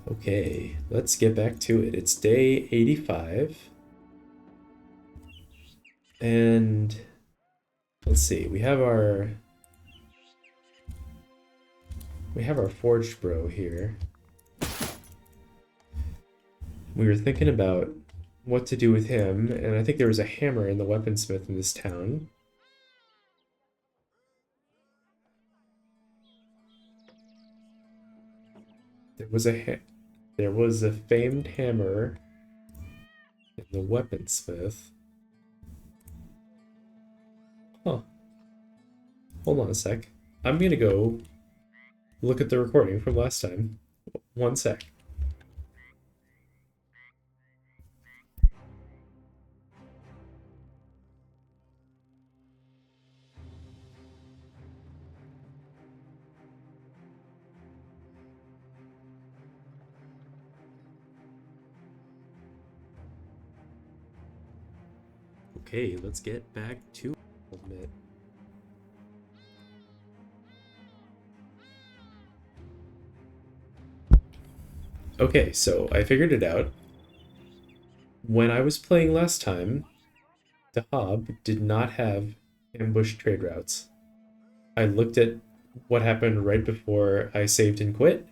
Okay, let's get back to it. It's day 85. And let's see, we have our forged bro here. We were thinking about what to do with him, and I think there was a hammer in the weaponsmith in this town. There was a famed hammer in the weaponsmith. Huh. Hold on a sec. I'm gonna go look at the recording from last time. One sec. Okay, let's get back to it. Okay, so I figured it out. When I was playing last time, the Hob did not have ambush trade routes. I looked at what happened right before I saved and quit,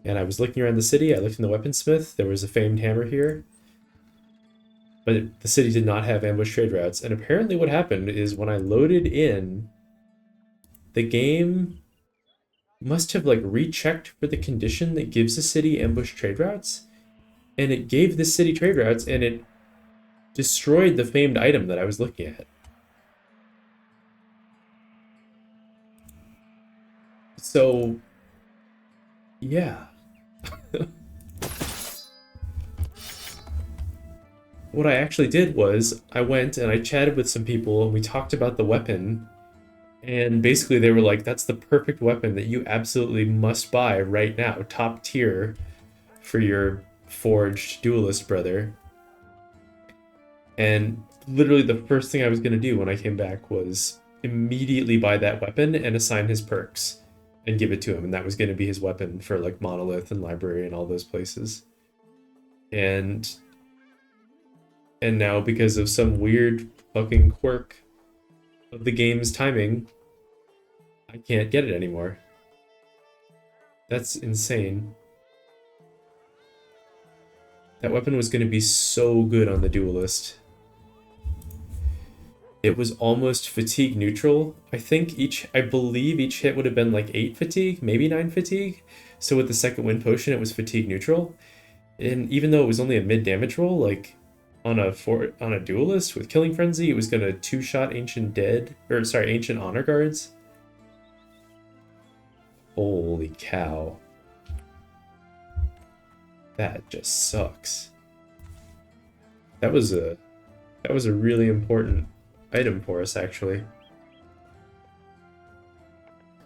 and I was looking around the city. I looked in the weaponsmith. There was a famed hammer here. But the city did not have ambush trade routes. And apparently what happened is when I loaded in, the game must have like rechecked for the condition that gives the city ambush trade routes. And it gave the city trade routes and it destroyed the famed item that I was looking at. So, yeah. What I actually did was I went and I chatted with some people and we talked about the weapon. And basically they were like, that's the perfect weapon that you absolutely must buy right now. Top tier for your forged duelist brother. And literally the first thing I was going to do when I came back was immediately buy that weapon and assign his perks and give it to him. And that was going to be his weapon for like Monolith and Library and all those places. And now because of some weird fucking quirk of the game's timing, I can't get it anymore. That's insane. That weapon was going to be so good on the duelist. It was almost fatigue neutral. I believe each hit would have been like 8 fatigue, maybe 9 fatigue. So with the second wind potion, it was fatigue neutral. And even though it was only a mid damage roll, like on a duelist with Killing Frenzy, it was gonna 2-shot Ancient Honor Guards. Holy cow. That just sucks. That was a really important item for us, actually.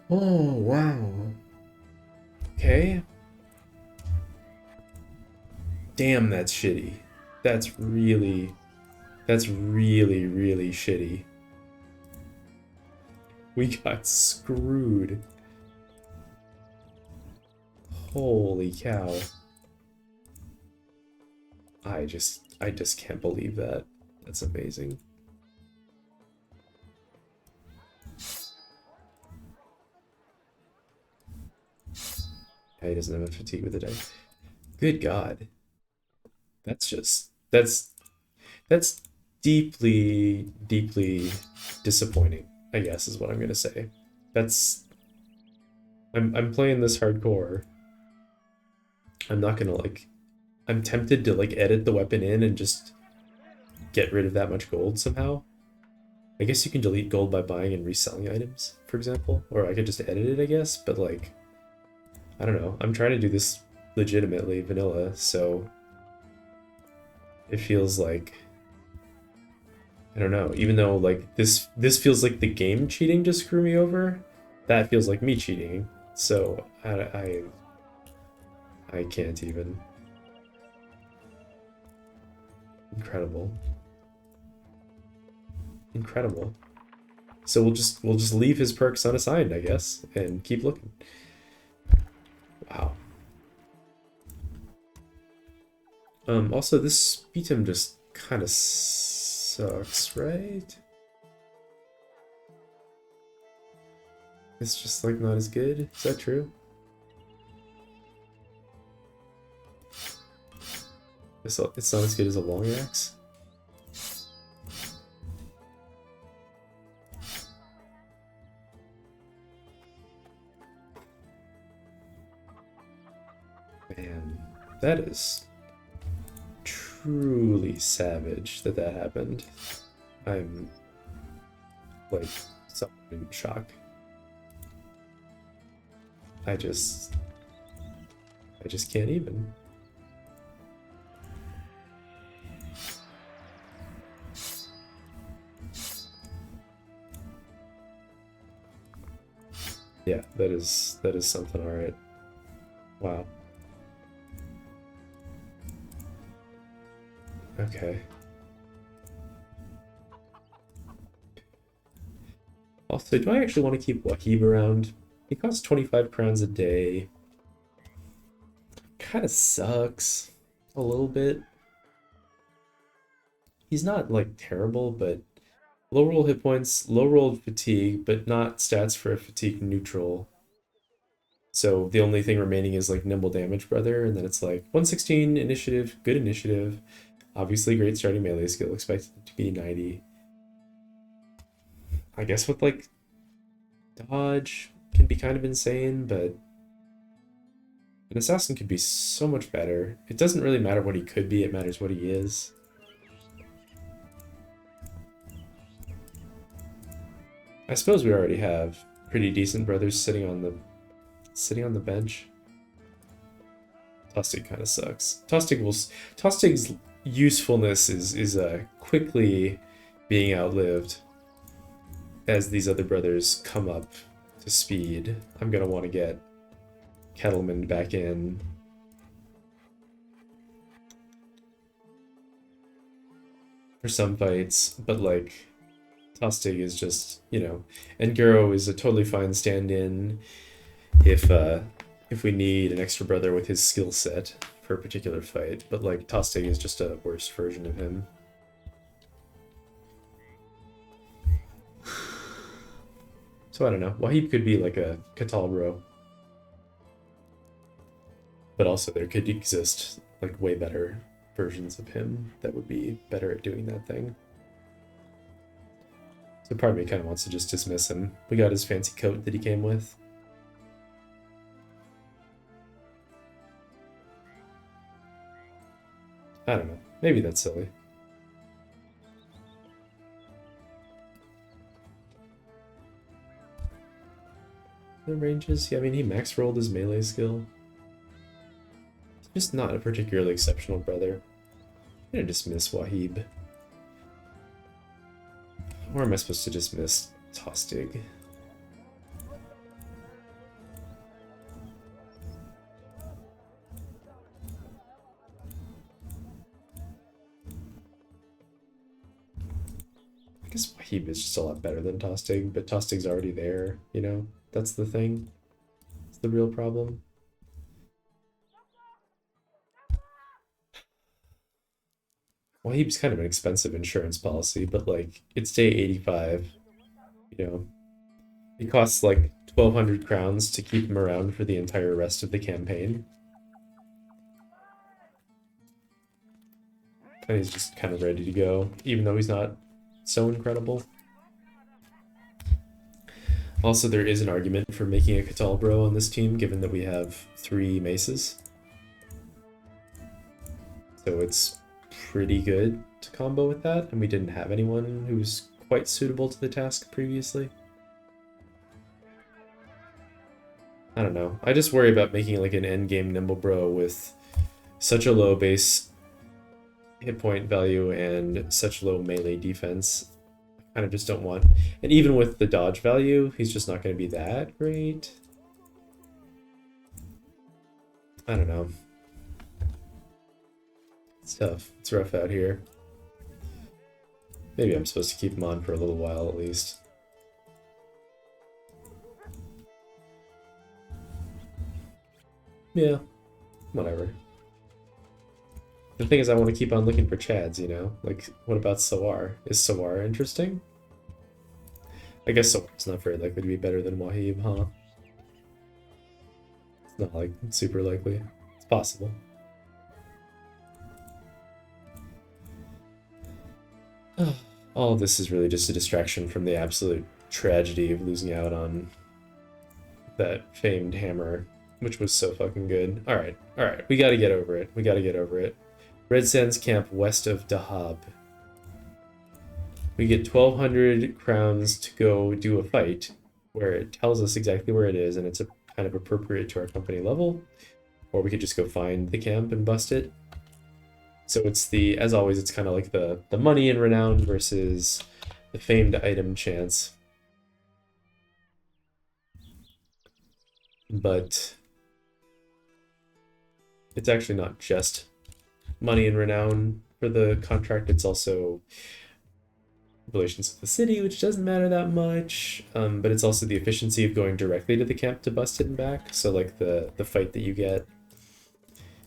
Oh, wow. Okay. Damn, that's shitty. That's really, really shitty. We got screwed. Holy cow. I just can't believe that. That's amazing. Yeah, he doesn't have a fatigue with the day. Good God. That's deeply, deeply disappointing, I guess is what I'm gonna say. I'm playing this hardcore. I'm not gonna I'm tempted to edit the weapon in and just get rid of that much gold somehow. I guess you can delete gold by buying and reselling items, for example. Or I could just edit it, I guess, but I don't know. I'm trying to do this legitimately vanilla, so it feels like, I don't know, even though this feels like the game cheating to screw me over, that feels like me cheating. So I can't even. Incredible. Incredible. So we'll just leave his perks unassigned, I guess, and keep looking. Wow. Also, this beatum just kind of sucks, right? It's just like not as good. Is that true? It's not as good as a long axe. Man, that is truly savage that happened. I'm like somewhat in shock. I just can't even. Yeah, that is something. All right. Wow. Okay. Also, do I actually want to keep Wahib around? He costs 25 crowns a day. Kind of sucks a little bit. He's not like terrible, but low roll hit points, low rolled fatigue, but not stats for a fatigue neutral. So the only thing remaining is like nimble damage brother, and then it's like 116 initiative, good initiative. Obviously great starting melee skill, expected to be 90. I guess with like dodge can be kind of insane, but an assassin could be so much better. It doesn't really matter what he could be, it matters what he is. I suppose we already have pretty decent brothers sitting on the bench. Tostig kind of sucks. Tostig's usefulness is quickly being outlived as these other brothers come up to speed. I'm gonna want to get Kettleman back in. For some fights, but like Tostig is just, you know, and Guro is a totally fine stand-in if we need an extra brother with his skill set for a particular fight, but like Tostig is just a worse version of him. So I don't know. Wahib could be like a Catalbro. But also there could exist like way better versions of him that would be better at doing that thing. So part of me kind of wants to just dismiss him. We got his fancy coat that he came with. I don't know. Maybe that's silly. The ranges? Yeah, I mean, he max rolled his melee skill. He's just not a particularly exceptional brother. I'm gonna dismiss Wahib. Or am I supposed to dismiss Tostig? I guess Wahib is just a lot better than Tostig, but Tostig's already there, you know? That's the thing. It's the real problem. Wahib's kind of an expensive insurance policy, but like, it's day 85, you know? It costs like 1,200 crowns to keep him around for the entire rest of the campaign. And he's just kind of ready to go, even though he's not so incredible. Also, there is an argument for making a Catalbro on this team, given that we have 3 maces. So it's pretty good to combo with that, and we didn't have anyone who's quite suitable to the task previously. I don't know. I just worry about making like an endgame nimble bro with such a low base hit point value and such low melee defense. I kind of just don't want, and even with the dodge value, he's just not going to be that great. I don't know. It's tough. It's rough out here. Maybe I'm supposed to keep him on for a little while at least. Yeah, whatever. The thing is, I want to keep on looking for chads, you know? Like, what about Sawar? Is Sawar interesting? I guess Sawar's not very likely to be better than Wahib, huh? It's not, like, super likely. It's possible. All of this is really just a distraction from the absolute tragedy of losing out on that famed hammer, which was so fucking good. Alright, we gotta get over it. We gotta get over it. Red Sands camp west of Dahab. We get 1,200 crowns to go do a fight where it tells us exactly where it is and it's a kind of appropriate to our company level. Or we could just go find the camp and bust it. So it's the, as always, it's kind of like the money and renown versus the famed item chance. But it's actually not just money and renown for the contract, it's also relations with the city, which doesn't matter that much, but it's also the efficiency of going directly to the camp to bust it and back. So like the fight that you get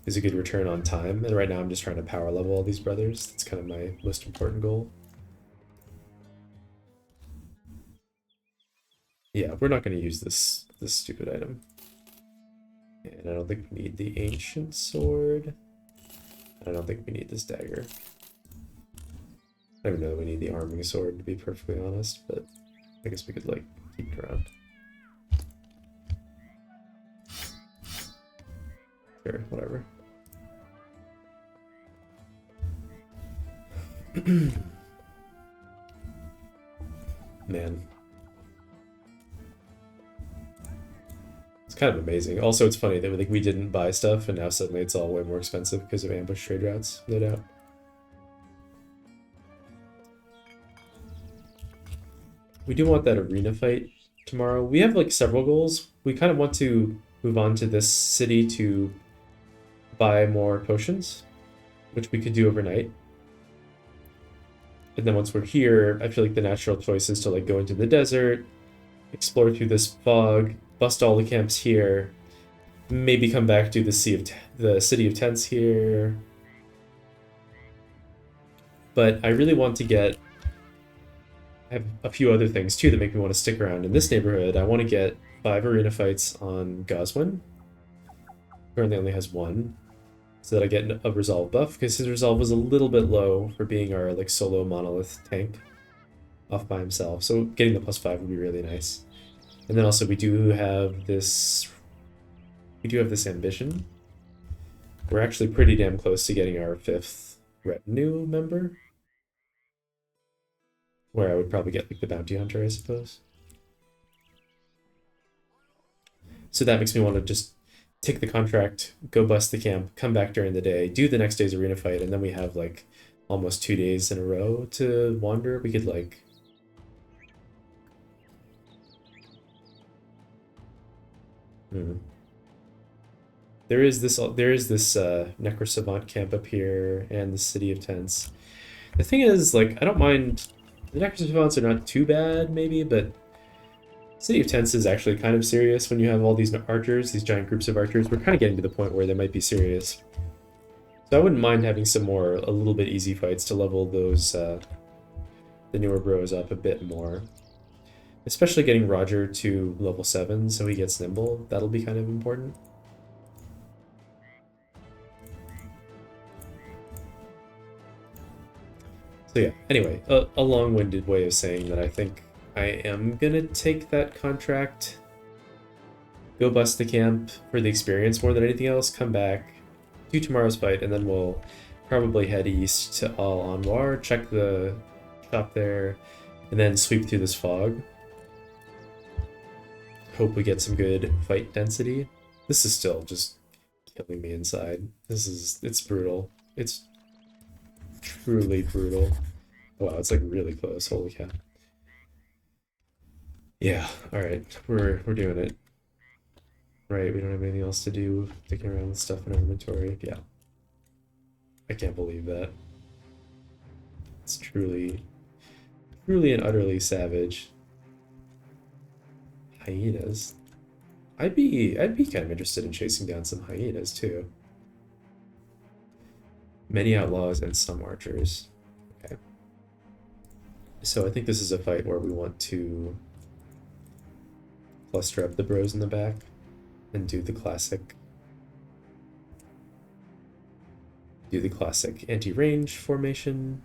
is a good return on time, and right now I'm just trying to power level all these brothers. That's kind of my most important goal. Yeah, we're not going to use this stupid item. And I don't think we need the ancient sword. I don't think we need this dagger. I don't even know that we need the arming sword, to be perfectly honest, but I guess we could, like, keep it around. Sure, whatever. Man. It's kind of amazing. Also, it's funny that we didn't buy stuff, and now suddenly it's all way more expensive because of ambush trade routes, no doubt. We do want that arena fight tomorrow. We have like several goals. We kind of want to move on to this city to buy more potions, which we could do overnight. And then once we're here, I feel like the natural choice is to like go into the desert, explore through this fog, bust all the camps here, maybe come back to the city of tents here. But I really want to get, I have a few other things too that make me want to stick around in this neighborhood. I want to get 5 arena fights on Goswin. Currently only has 1. So that I get a resolve buff, because his resolve was a little bit low for being our like solo monolith tank off by himself. So getting the +5 would be really nice. And then also we do have this ambition. We're actually pretty damn close to getting our 5th retinue member, where I would probably get like the bounty hunter, I suppose. So that makes me want to just take the contract, go bust the camp, come back during the day, do the next day's arena fight, and then we have like almost 2 days in a row to wander. We could like There is this Necrosavant camp up here and the city of tents. The thing is, like, I don't mind, the Necrosavants are not too bad maybe, but City of Tents is actually kind of serious when you have all these archers, these giant groups of archers. We're kind of getting to the point where they might be serious. So I wouldn't mind having some more, a little bit easy fights to level those, the newer bros up a bit more. Especially getting Roger to level 7 so he gets nimble. That'll be kind of important. So yeah, anyway, a long-winded way of saying that I think I am gonna take that contract, go bust the camp for the experience more than anything else, come back, do tomorrow's fight, and then we'll probably head east to Al Anwar, check the shop there, and then sweep through this fog. Hope we get some good fight density. This is still just killing me inside. It's brutal. It's truly brutal. Wow, it's like really close. Holy cow. Yeah, alright. We're doing it. Right, we don't have anything else to do. Digging around with stuff in our inventory. Yeah. I can't believe that. It's truly and utterly savage. Hyenas. I'd be kind of interested in chasing down some hyenas too. Many outlaws and some archers. Okay. So I think this is a fight where we want to cluster up the bros in the back and do the classic anti-range formation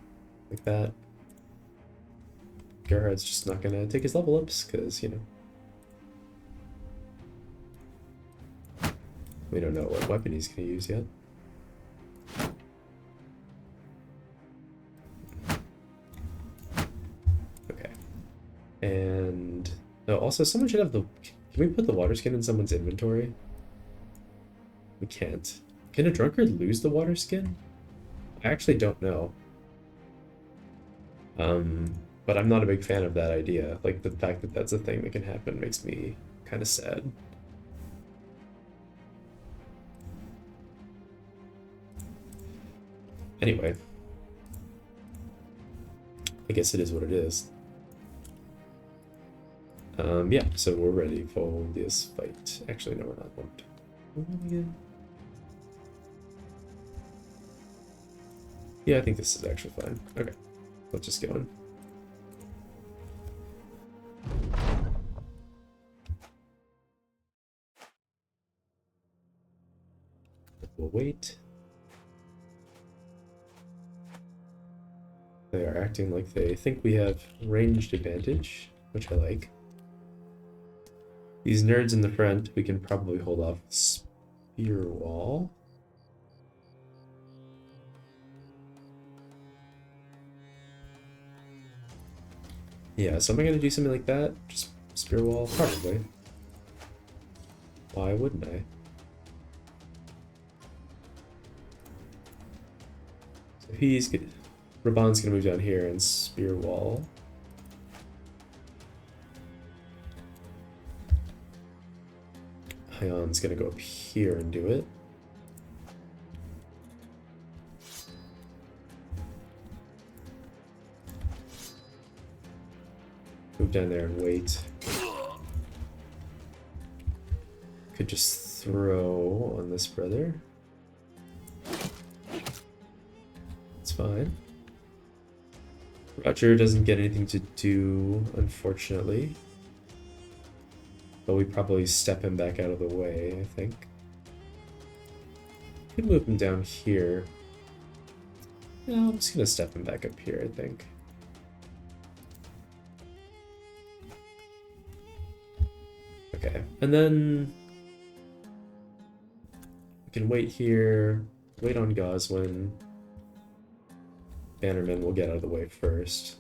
like that. Gerhard's just not gonna take his level ups because, you know, we don't know what weapon he's gonna use yet. Okay. And oh, also someone should have the, can we put the water skin in someone's inventory? We can't. Can a drunkard lose the water skin? I actually don't know. But I'm not a big fan of that idea. Like, the fact that that's a thing that can happen makes me kind of sad. Anyway. I guess it is what it is. Yeah, so we're ready for this fight. Actually, no, we're not. Yeah, I think this is actually fine. Okay, let's just go in. We'll wait. They are acting like they think we have ranged advantage, which I like. These nerds in the front, we can probably hold off spear wall. Yeah, so am I going to do something like that? Just spear wall? Probably. Why wouldn't I? So he's good. Raban's going to move down here and spear wall. Hyenas going to go up here and do it. Move down there and wait. Could just throw on this brother. It's fine. Roger doesn't get anything to do, unfortunately. But we probably step him back out of the way, I think. Could move him down here. No, I'm just gonna step him back up here, I think. Okay, and then we can wait here, wait on Goswin. Bannerman will get out of the way first.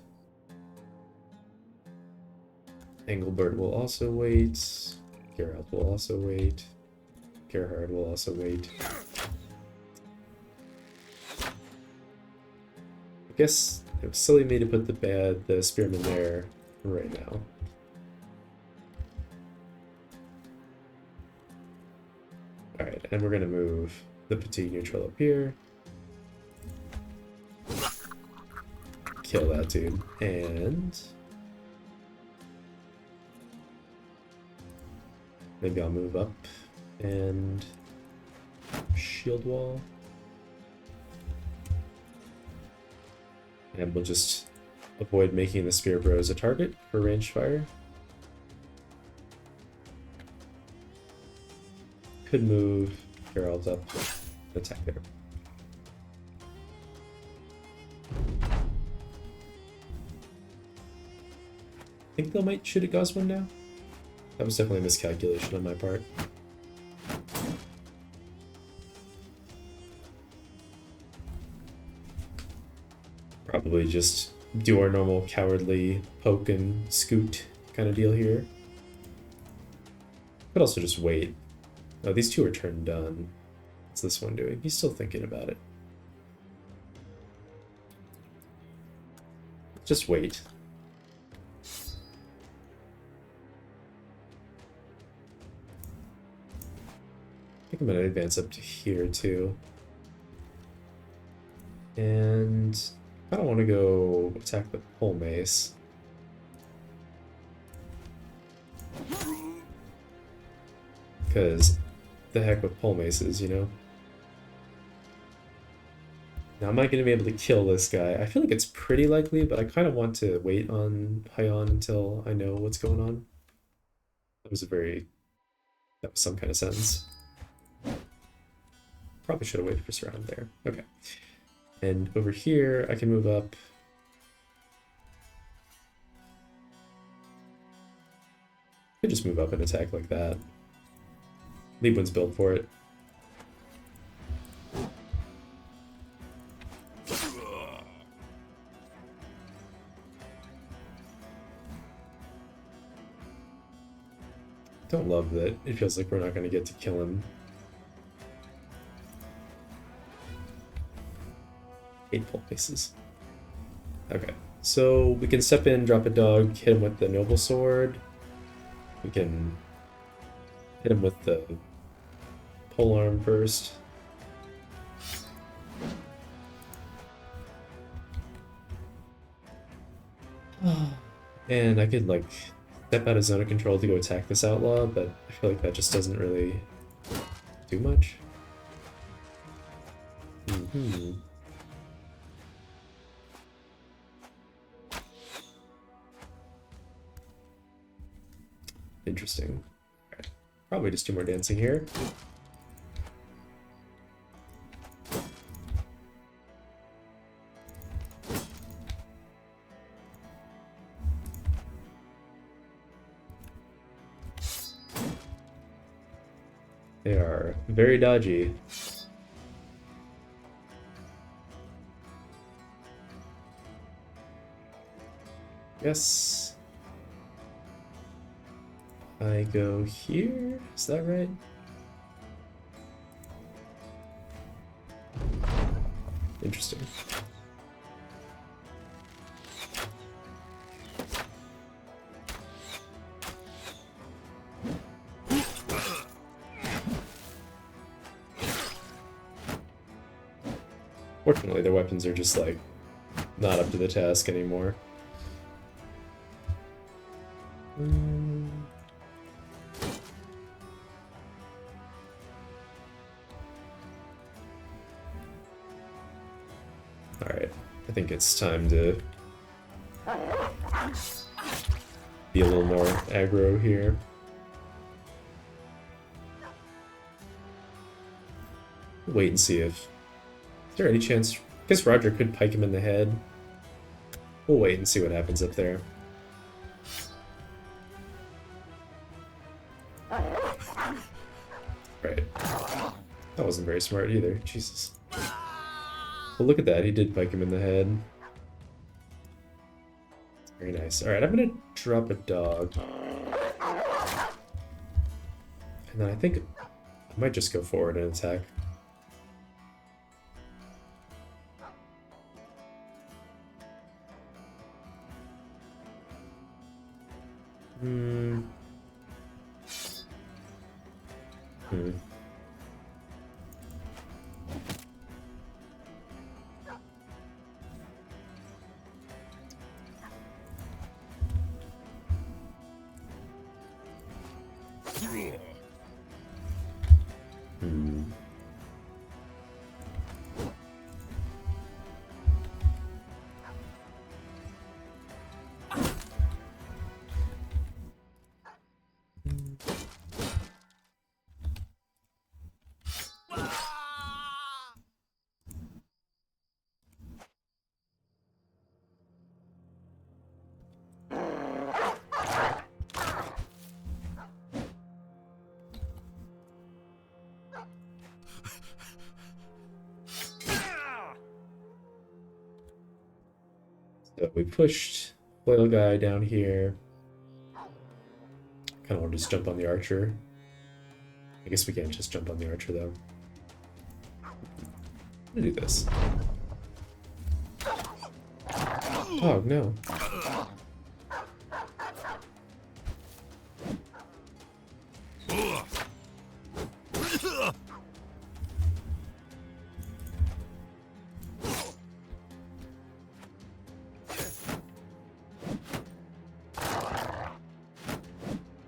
Engelbert will also wait. Geralt will also wait. Gerhard will also wait. I guess it was silly of me to put the spearman there right now. Alright, and we're gonna move the petite neutral up here. Kill that dude. And maybe I'll move up and shield wall. And we'll just avoid making the spear bros a target for ranged fire. Could move Geralt up, attack there. I think they might shoot at Goswin now. That was definitely a miscalculation on my part. Probably just do our normal cowardly poke and scoot kind of deal here. But also just wait. Oh, these two are turned done. What's this one doing? He's still thinking about it. Just wait. I think I'm going to advance up to here too. And I don't want to go attack the pole mace. Because the heck with pole maces, you know? Now, am I going to be able to kill this guy? I feel like it's pretty likely, but I kind of want to wait on Hyenas until I know what's going on. That was some kind of sentence. Probably should have waited for surround there. Okay. And over here, I can move up. I could just move up and attack like that. Leibwin's built for it. Don't love that it feels like we're not going to get to kill him. Hateful faces. Okay, so we can step in, drop a dog, hit him with the noble sword. We can hit him with the polearm first. And I could like step out of zone of control to go attack this outlaw, but I feel like that just doesn't really do much. Interesting. Okay. Probably just do more dancing here. They are very dodgy. Yes. I go here? Is that right? Interesting. Fortunately, their weapons are just, like, not up to the task anymore. Alright, I think it's time to be a little more aggro here. Wait and see if... Is there any chance... I guess Roger could pike him in the head. We'll wait and see what happens up there. Right. That wasn't very smart either. Jesus. Well, look at that. He did pike him in the head. Very nice. Alright, I'm gonna drop a dog. And then I think I might just go forward and attack. So we pushed Flail Guy down here. Kind of want to just jump on the archer. I guess we can't just jump on the archer though. I'm gonna do this. Oh no.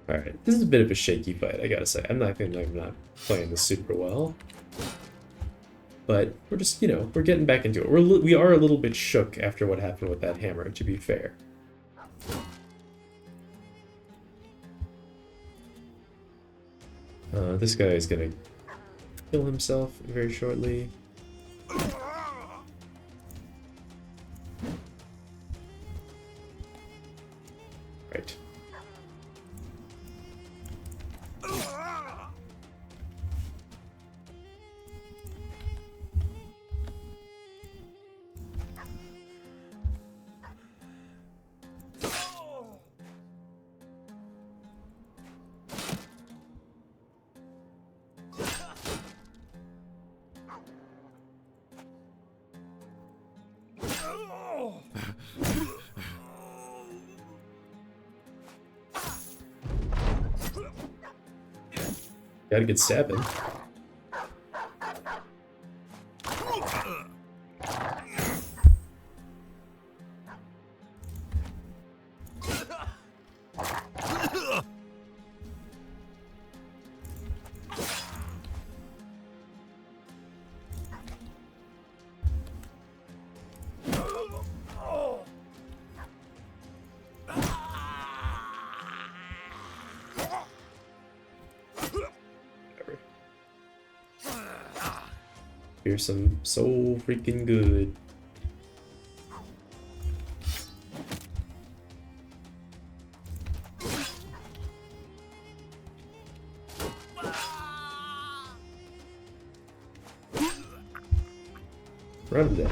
Alright, this is a bit of a shaky fight, I gotta say. I'm not playing this super well. But we're just, you know, we're getting back into it. We are a little bit shook after what happened with that hammer, to be fair. This guy is gonna kill himself very shortly. Right. Got a good stab in. Here's some so freaking good. Run him down.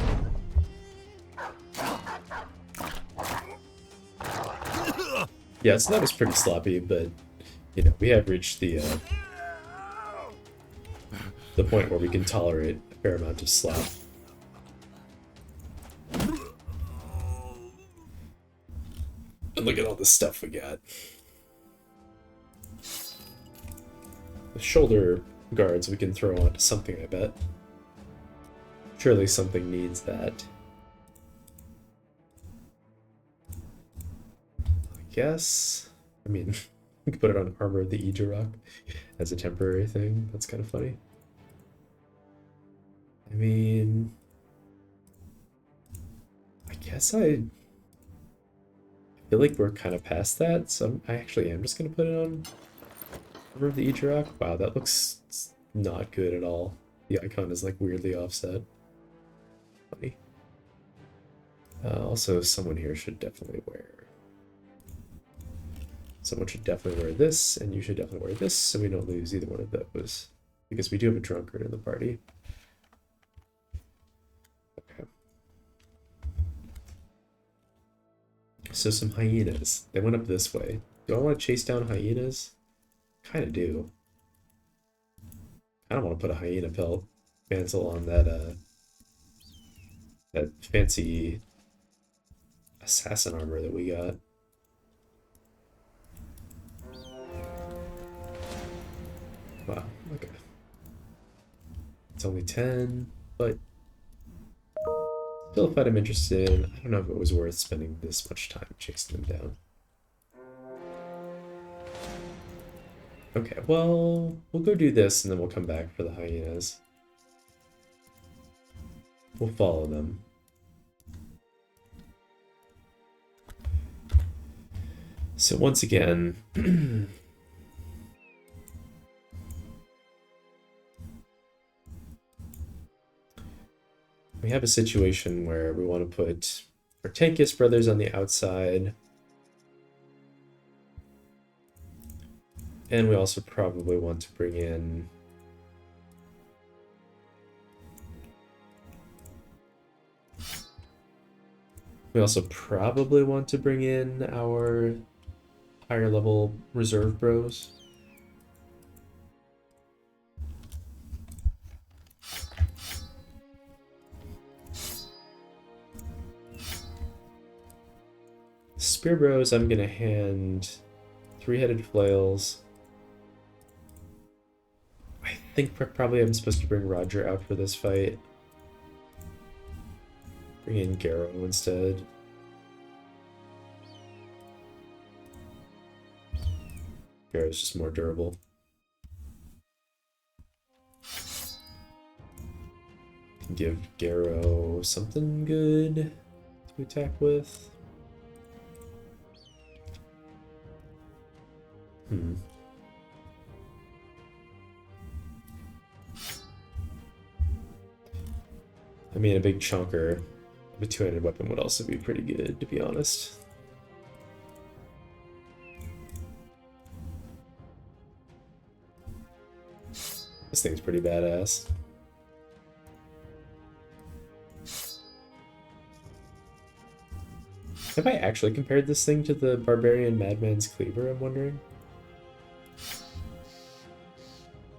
Yeah, so that was pretty sloppy, but you know, we have reached the point where we can tolerate a fair amount of slap. And look at all the stuff we got. The shoulder guards we can throw onto something, I bet. Surely something needs that. I guess. I mean, we could put it on Armour Indicators as a temporary thing. That's kind of funny. I mean, I guess I feel like we're kind of past that, so I actually am just going to put it on Armour Indicators. Wow, that looks not good at all. The icon is like weirdly offset. Funny. Also, someone here should definitely wear... Someone should definitely wear this, and you should definitely wear this, so we don't lose either one of those. Because we do have a drunkard in the party. Okay. So some hyenas. They went up this way. Do I want to chase down hyenas? Kind of do. I don't want to put a hyena pelt mantle on that that fancy assassin armor that we got. Wow, okay. It's only 10, but still a fight I'm interested in. I don't know if it was worth spending this much time chasing them down. Okay, well, we'll go do this and then we'll come back for the hyenas. We'll follow them. So once again, we have a situation where we want to put our Tankiest brothers on the outside. And we also probably want to bring in... We also probably want to bring in our higher level reserve bros. Spear bros, I'm gonna hand 3-headed flails. I think probably I'm supposed to bring Roger out for this fight. Bring in Garrow instead. Garrow's just more durable. Give Garrow something good to attack with. I mean, a big chunker of a two-handed weapon would also be pretty good, to be honest. This thing's pretty badass. Have I actually compared this thing to the Barbarian Madman's Cleaver, I'm wondering?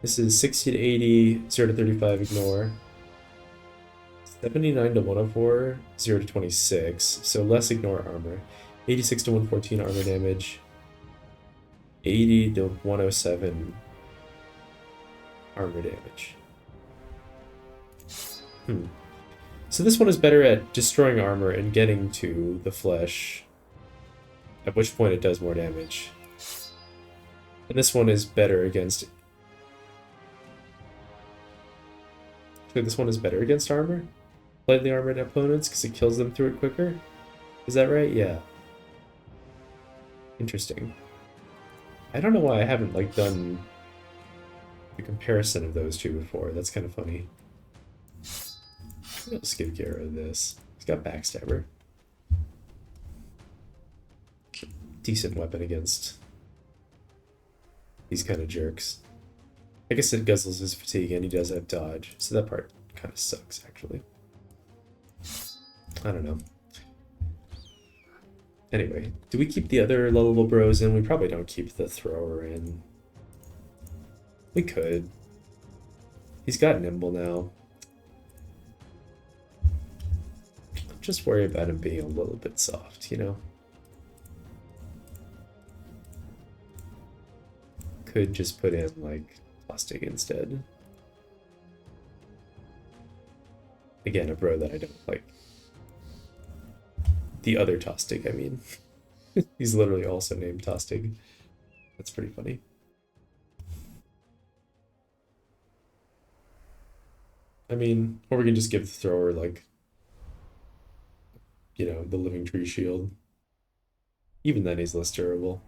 This is 60 to 80, 0 to 35, ignore. 79 to 104, 0 to 26, so less ignore armor. 86 to 114 armor damage. 80 to 107 armor damage. So this one is better at destroying armor and getting to the flesh, at which point it does more damage. And this one is better against... So this one is better against armor? Lightly armored opponents, because it kills them through it quicker? Is that right? Yeah. Interesting. I don't know why I haven't, like, done the comparison of those two before. That's kind of funny. Let's give Gerhard this. He's got Backstabber. Decent weapon against these kind of jerks. I guess it guzzles his fatigue and he does have dodge, so that part kind of sucks, actually. I don't know. Anyway, do we keep the other lovable bros in? We probably don't keep the thrower in. We could. He's got nimble now. Just worry about him being a little bit soft, you know? Could just put in, like, plastic instead. Again, a bro that I don't like. The other Tostig, I mean. He's literally also named Tostig. That's pretty funny. I mean, or we can just give the thrower, like, you know, the Living Tree Shield. Even then, he's less durable.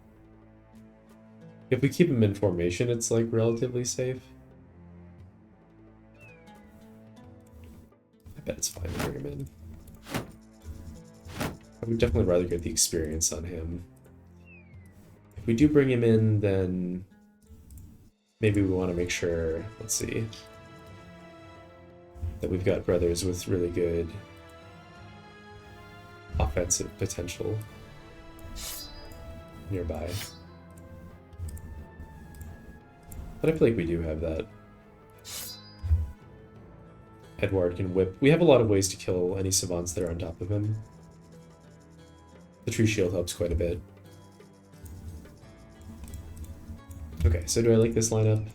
If we keep him in formation, it's, like, relatively safe. I bet it's fine to bring him in. I would definitely rather get the experience on him. If we do bring him in, then maybe we want to make sure, let's see, that we've got brothers with really good offensive potential nearby. But I feel like we do have that. Edward can whip. We have a lot of ways to kill any savants that are on top of him. The tree shield helps quite a bit. Okay, so do I like this lineup?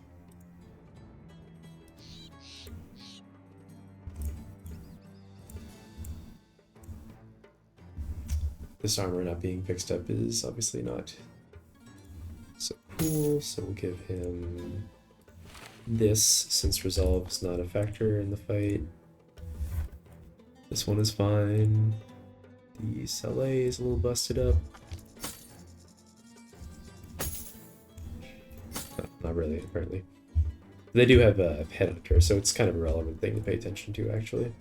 This armor not being fixed up is obviously not so cool, so we'll give him this, since resolve is not a factor in the fight. This one is fine. The Saleh is a little busted up. No, not really, apparently. They do have a headhunter, so it's kind of a relevant thing to pay attention to, actually.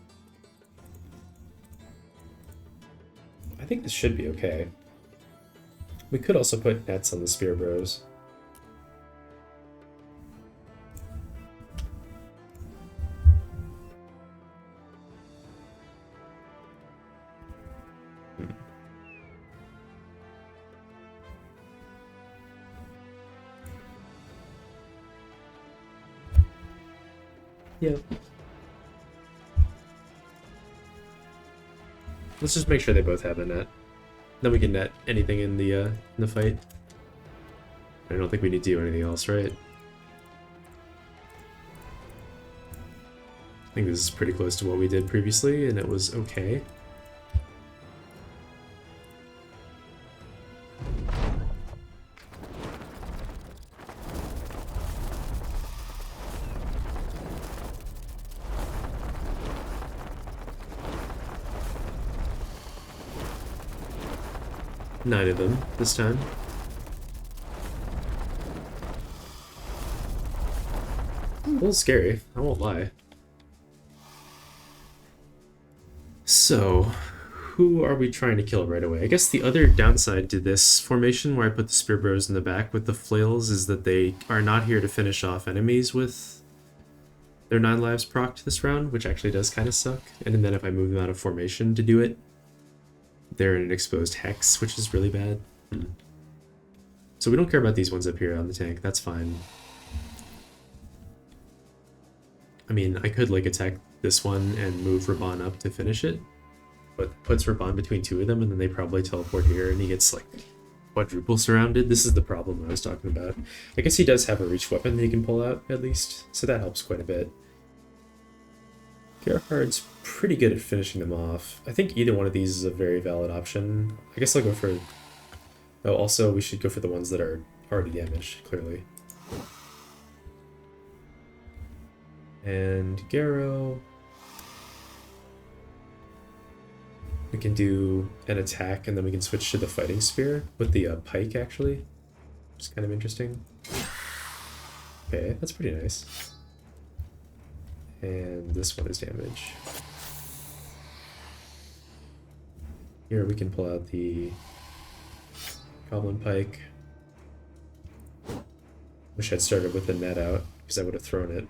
I think this should be okay. We could also put nets on the spear bros. Yeah. Let's just make sure they both have a net. Then we can net anything in the fight. I don't think we need to do anything else, right? I think this is pretty close to what we did previously, and it was okay. 9 of them this time. A little scary, I won't lie. So, who are we trying to kill right away? I guess the other downside to this formation where I put the spear bros in the back with the flails is that they are not here to finish off enemies with their 9 lives procced this round, which actually does kind of suck. And then if I move them out of formation to do it, they're in an exposed hex, which is really bad. So we don't care about these ones up here on the tank, that's fine. I mean, I could like attack this one and move Raban up to finish it, but puts Raban between 2 of them, and then they probably teleport here, and he gets like quadruple surrounded. This is the problem I was talking about. I guess he does have a reach weapon that he can pull out, at least, so that helps quite a bit. Gerhard's pretty good at finishing them off. I think either one of these is a very valid option. I guess I'll go for... Oh, also, we should go for the ones that are already damaged, clearly. And Garrow... We can do an attack, and then we can switch to the fighting spear with the pike, actually. Which is kind of interesting. Okay, that's pretty nice. And this one is damage. Here we can pull out the Goblin Pike. Wish I'd started with the net out, because I would have thrown it.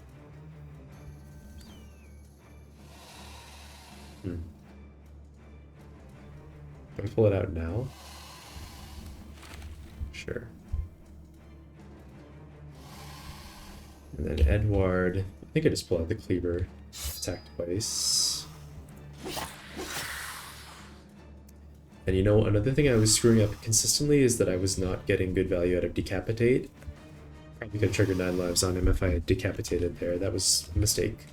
Can we pull it out now? Sure. And then Edward, I think I just pull out the cleaver, attack twice. And you know, another thing I was screwing up consistently is that I was not getting good value out of Decapitate. Probably could have triggered 9 lives on him if I had decapitated there. That was a mistake.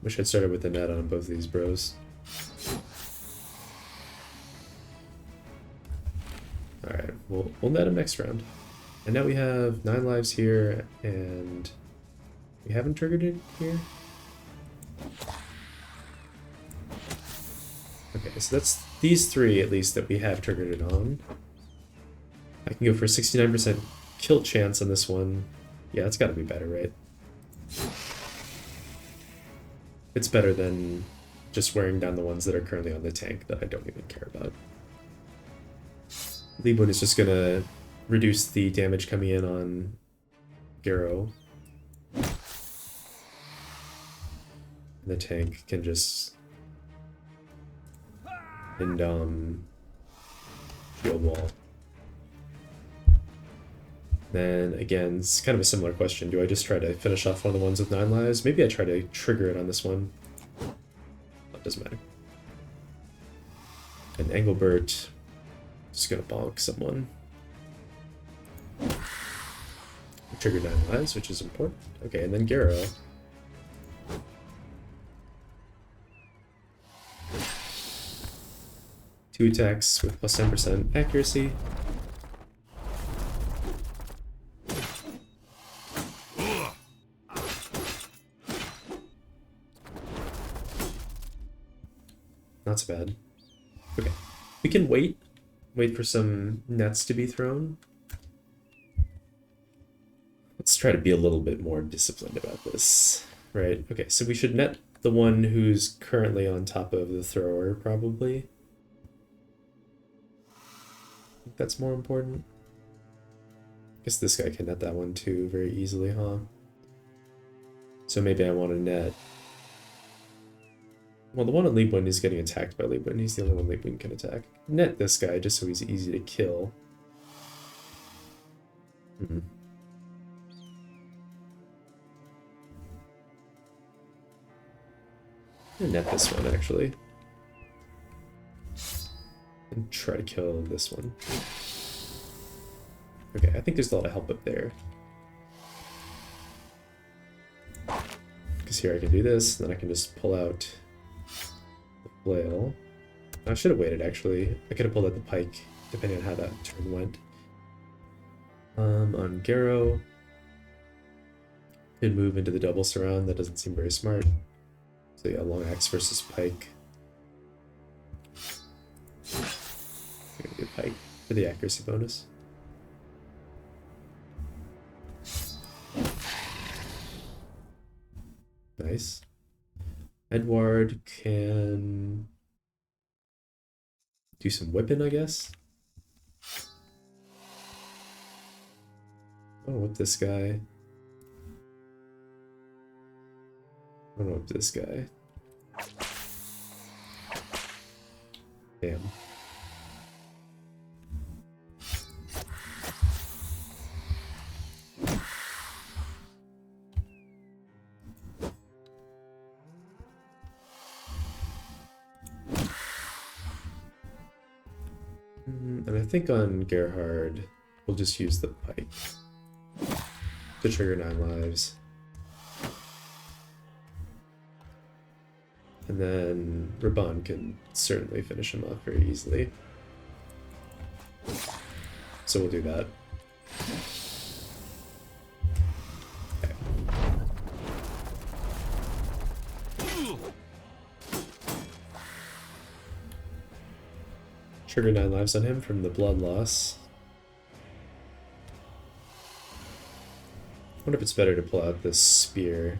Wish I'd started with the net on both of these bros. Alright, we'll net him next round. And now we have 9 lives here, and we haven't triggered it here? Okay, so that's these 3 at least that we have triggered it on. I can go for a 69% kill chance on this one. Yeah, it's gotta be better, right? It's better than just wearing down the ones that are currently on the tank that I don't even care about. Leibun is just gonna reduce the damage coming in on Garrow. And the tank can just end shield wall. Then again, it's kind of a similar question. Do I just try to finish off one of the ones with 9 lives? Maybe I try to trigger it on this one. That doesn't matter. And Engelbert, just gonna bonk someone. Trigger 9 lives, which is important. Okay, and then Garrow. Two attacks with plus 10% accuracy. Not so bad. Okay, we can wait for some nets to be thrown. Let's try to be a little bit more disciplined about this, right? Okay, so we should net the one who's currently on top of the thrower, probably. I think that's more important. I guess this guy can net that one too very easily, huh? So maybe I want to net... Well, the one on Leibun is getting attacked by Leibun. He's the only one Leibun can attack. Net this guy just so he's easy to kill. Net this one, actually. And try to kill this one. Okay, I think there's a lot of help up there. Because here I can do this, and then I can just pull out the flail. I should have waited, actually. I could have pulled out the pike, depending on how that turn went. On Garrow, could move into the double surround. That doesn't seem very smart. So yeah, long axe versus pike. I'm gonna do pike for the accuracy bonus. Nice. Edward can do some whipping, I guess. I'll whip this guy. I'll whip this guy. Damn. And I think on Gerhard, we'll just use the pike to trigger 9 lives. And then Raban can certainly finish him off very easily. So we'll do that. Okay. Trigger 9 lives on him from the blood loss. I wonder if it's better to pull out this spear.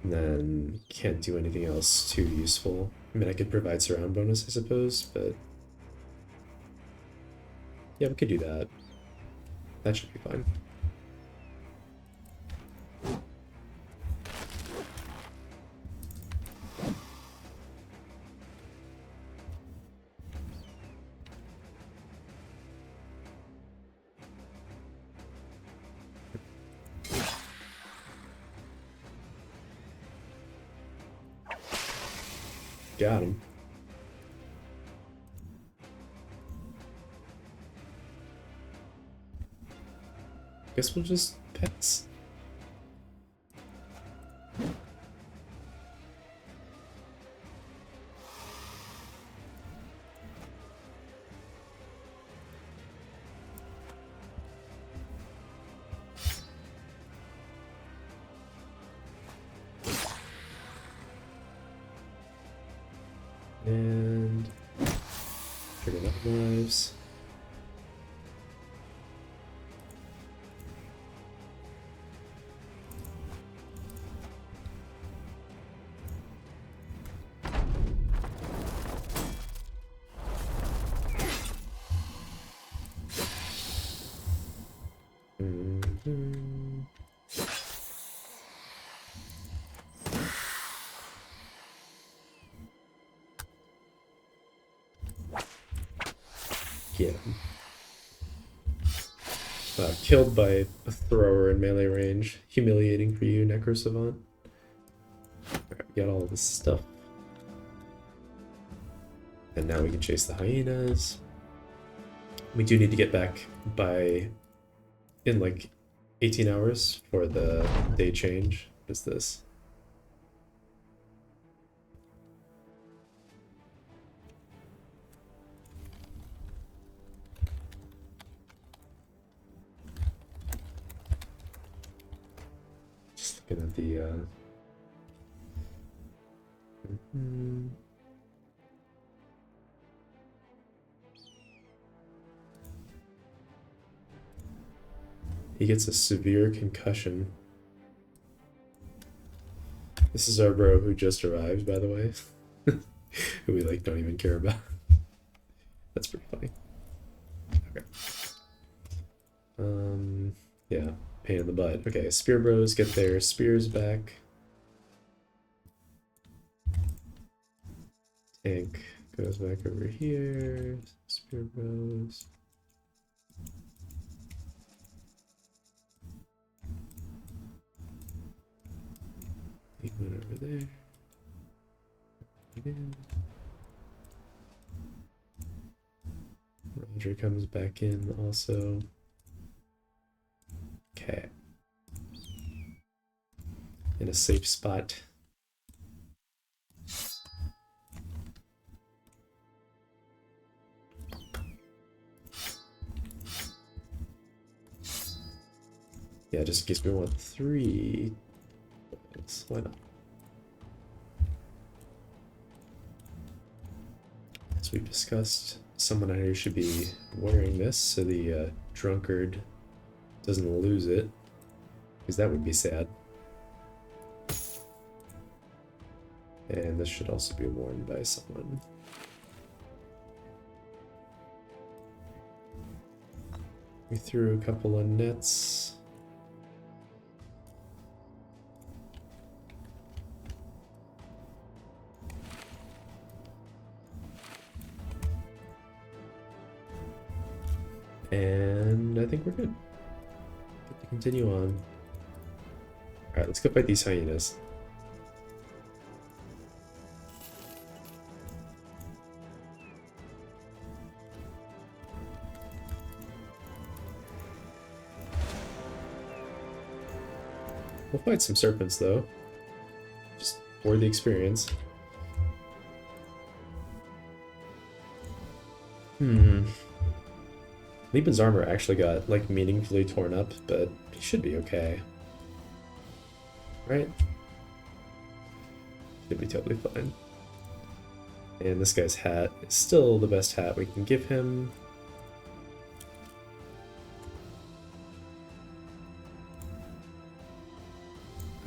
And then can't do anything else too useful. I mean, I could provide surround bonus, I suppose, but yeah, we could do that. That should be fine. Got him. Guess we'll just pass. And trigger up knives. Yeah. Killed by a thrower in melee range. Humiliating for you, Necrosavant. Alright, we got all this stuff. And now we can chase the hyenas. We do need to get back in like 18 hours for the day change. What is this? Just looking at the He gets a severe concussion. This is our bro who just arrived, by the way. Who we like don't even care about. That's pretty funny. Okay. Yeah, pain in the butt. Okay, spear bros get their spears back. Tank goes back over here. Spear bros. He went over there. Again. Roger comes back in also. Okay. In a safe spot. Yeah, just in case we want 3. Why not? As we've discussed, someone out here should be wearing this so the drunkard doesn't lose it, because that would be sad. And this should also be worn by someone. We threw a couple of nets. And I think we're good. Good to continue on. Alright, let's go fight these hyenas. We'll fight some serpents though. Just for the experience. Keybinds' armor actually got, like, meaningfully torn up, but he should be okay. Right? Should be totally fine. And this guy's hat is still the best hat we can give him.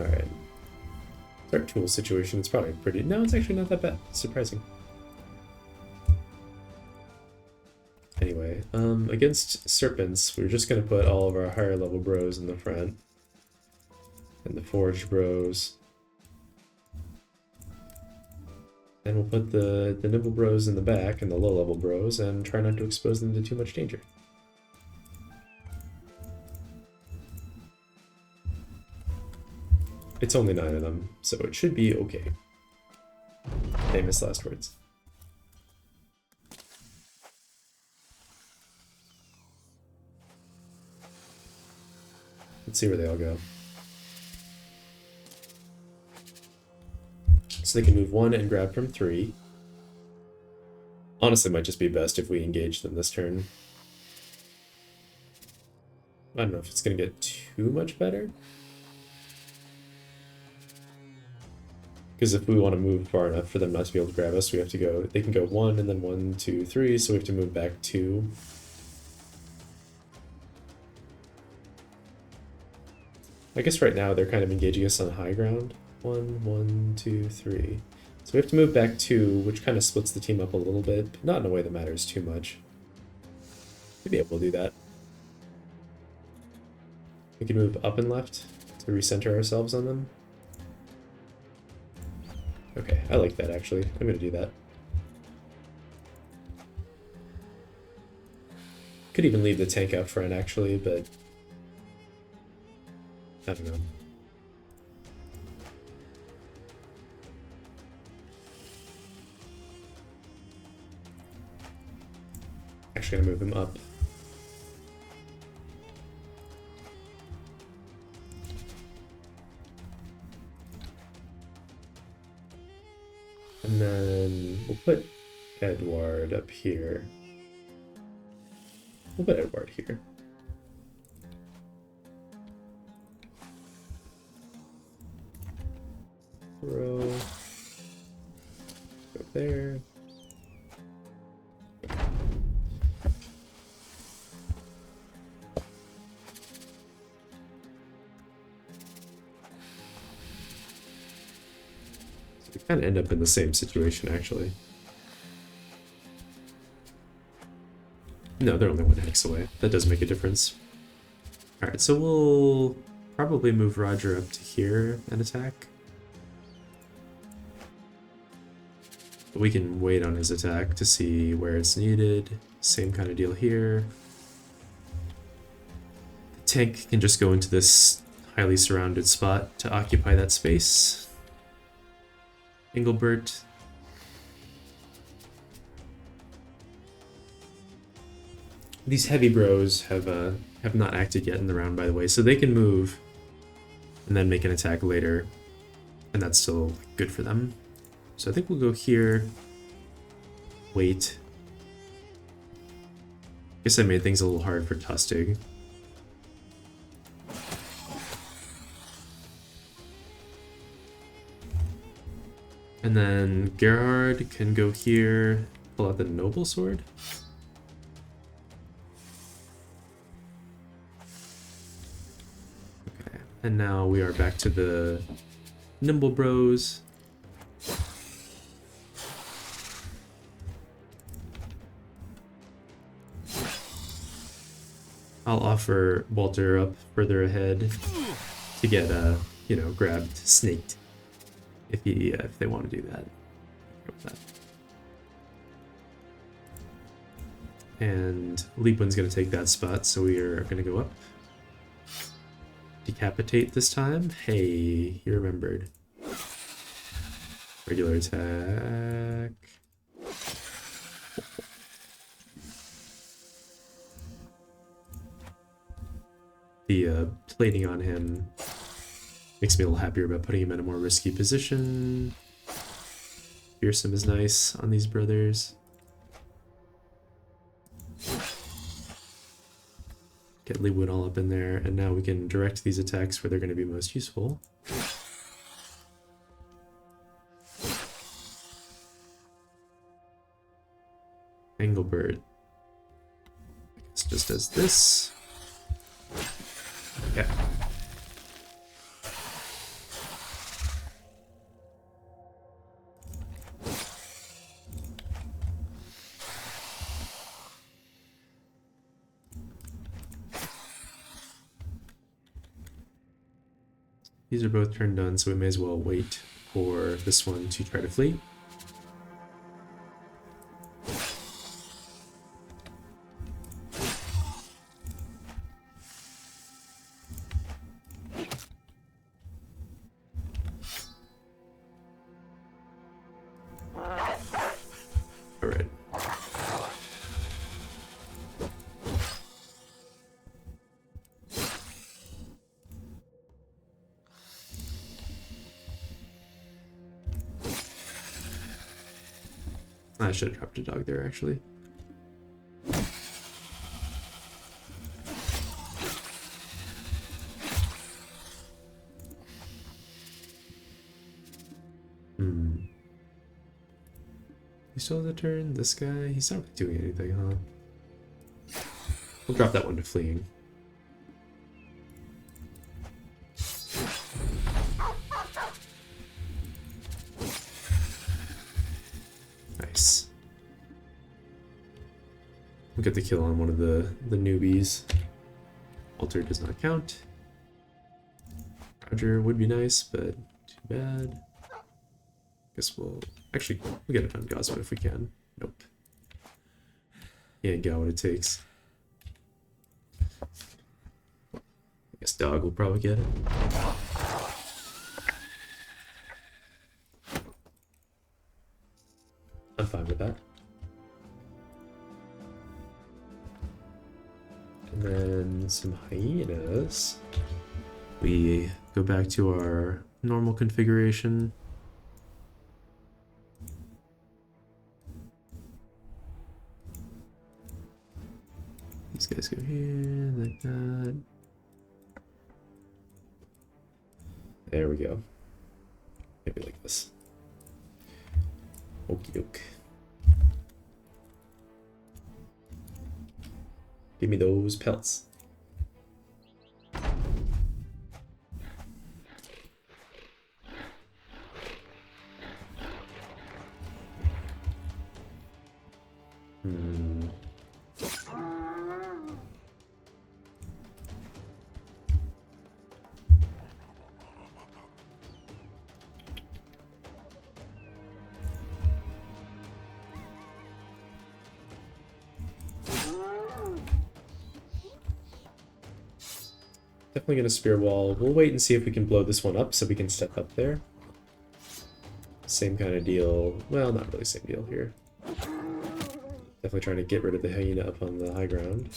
Alright. Our tool situation is probably pretty... No, it's actually not that bad. It's surprising. Anyway, against serpents, we're just going to put all of our higher level bros in the front. And the forged bros. And we'll put the nimble bros in the back and the low level bros and try not to expose them to too much danger. It's only 9 of them, so it should be okay. Famous last words. Let's see where they all go. So they can move 1 and grab from 3. Honestly, it might just be best if we engage them this turn. I don't know if it's going to get too much better. Because if we want to move far enough for them not to be able to grab us, we have to go... They can go 1 and then 1, 2, 3, so we have to move back 2. I guess right now they're kind of engaging us on high ground. 1, 1, 2, 3. So we have to move back 2, which kind of splits the team up a little bit, but not in a way that matters too much. We'd be able to do that. We can move up and left to recenter ourselves on them. Okay, I like that actually. I'm going to do that. Could even leave the tank out front actually, but I don't know. Actually, I'm gonna move him up. And then we'll put Edward up here. We'll put Edward here. Row. Go there. So we kind of end up in the same situation, actually. No, they're only 1 hex away. That does make a difference. Alright, so we'll probably move Roger up to here and attack. We can wait on his attack to see where it's needed. Same kind of deal here. The tank can just go into this highly surrounded spot to occupy that space. Engelbert. These heavy bros have not acted yet in the round, by the way, so they can move and then make an attack later, and that's still good for them. So I think we'll go here, wait. Guess I made things a little hard for Tustig. And then Gerhard can go here, pull out the Noble Sword. Okay, and now we are back to the Nimble Bros. I'll offer Walter up further ahead to get, you know, grabbed, snaked, if they want to do that. And Leapwin's going to take that spot, so we are going to go up. Decapitate this time. Hey, you remembered. Regular attack. The plating on him makes me a little happier about putting him in a more risky position. Fearsome is nice on these brothers. Get Leewin all up in there, and now we can direct these attacks where they're going to be most useful. Engelbert. I guess just as this. Yeah. These are both turned done, so we may as well wait for this one to try to flee. Alright. I should have dropped a dog there, actually. He still has a turn? This guy? He's not really doing anything, huh? We'll drop that one to fleeing. Nice. We'll get the kill on one of the newbies. Alter does not count. Roger would be nice, but too bad. Guess we'll actually get it on Gosman if we can. Nope. He ain't got what it takes. I guess dog will probably get it. I'm fine with that. And then some hyenas. We go back to our normal configuration. These guys go here, like that. There we go. Maybe like this. Okie doke. Give me those pelts. Definitely gonna spear wall. We'll wait and see if we can blow this one up so we can step up there. Same kind of deal. Well, not really same deal here. Definitely trying to get rid of the hyena up on the high ground.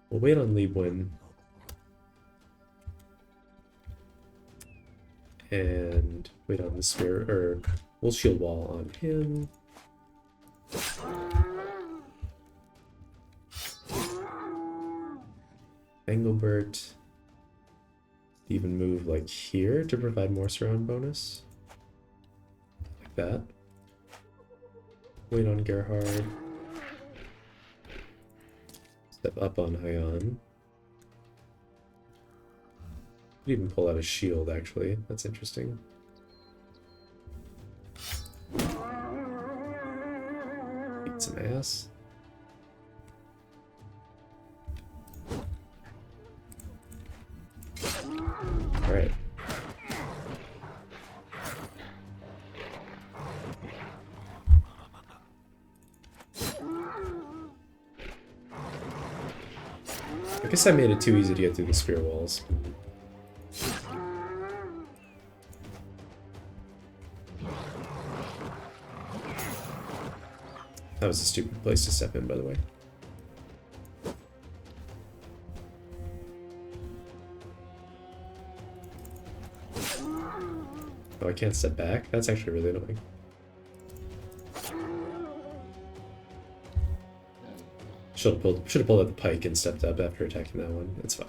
We'll wait on Liebwin. And wait on the spear, or we'll shield wall on him. Engelbert. Even move like here to provide more surround bonus. Like that. Wait on Gerhard. Step up on Hyenas. Could even pull out a shield, actually. That's interesting. Beat some ass. Alright. I guess I made it too easy to get through the spear walls. That was a stupid place to step in, by the way. Oh, I can't step back? That's actually really annoying. Should have pulled out the pike and stepped up after attacking that one. It's fine.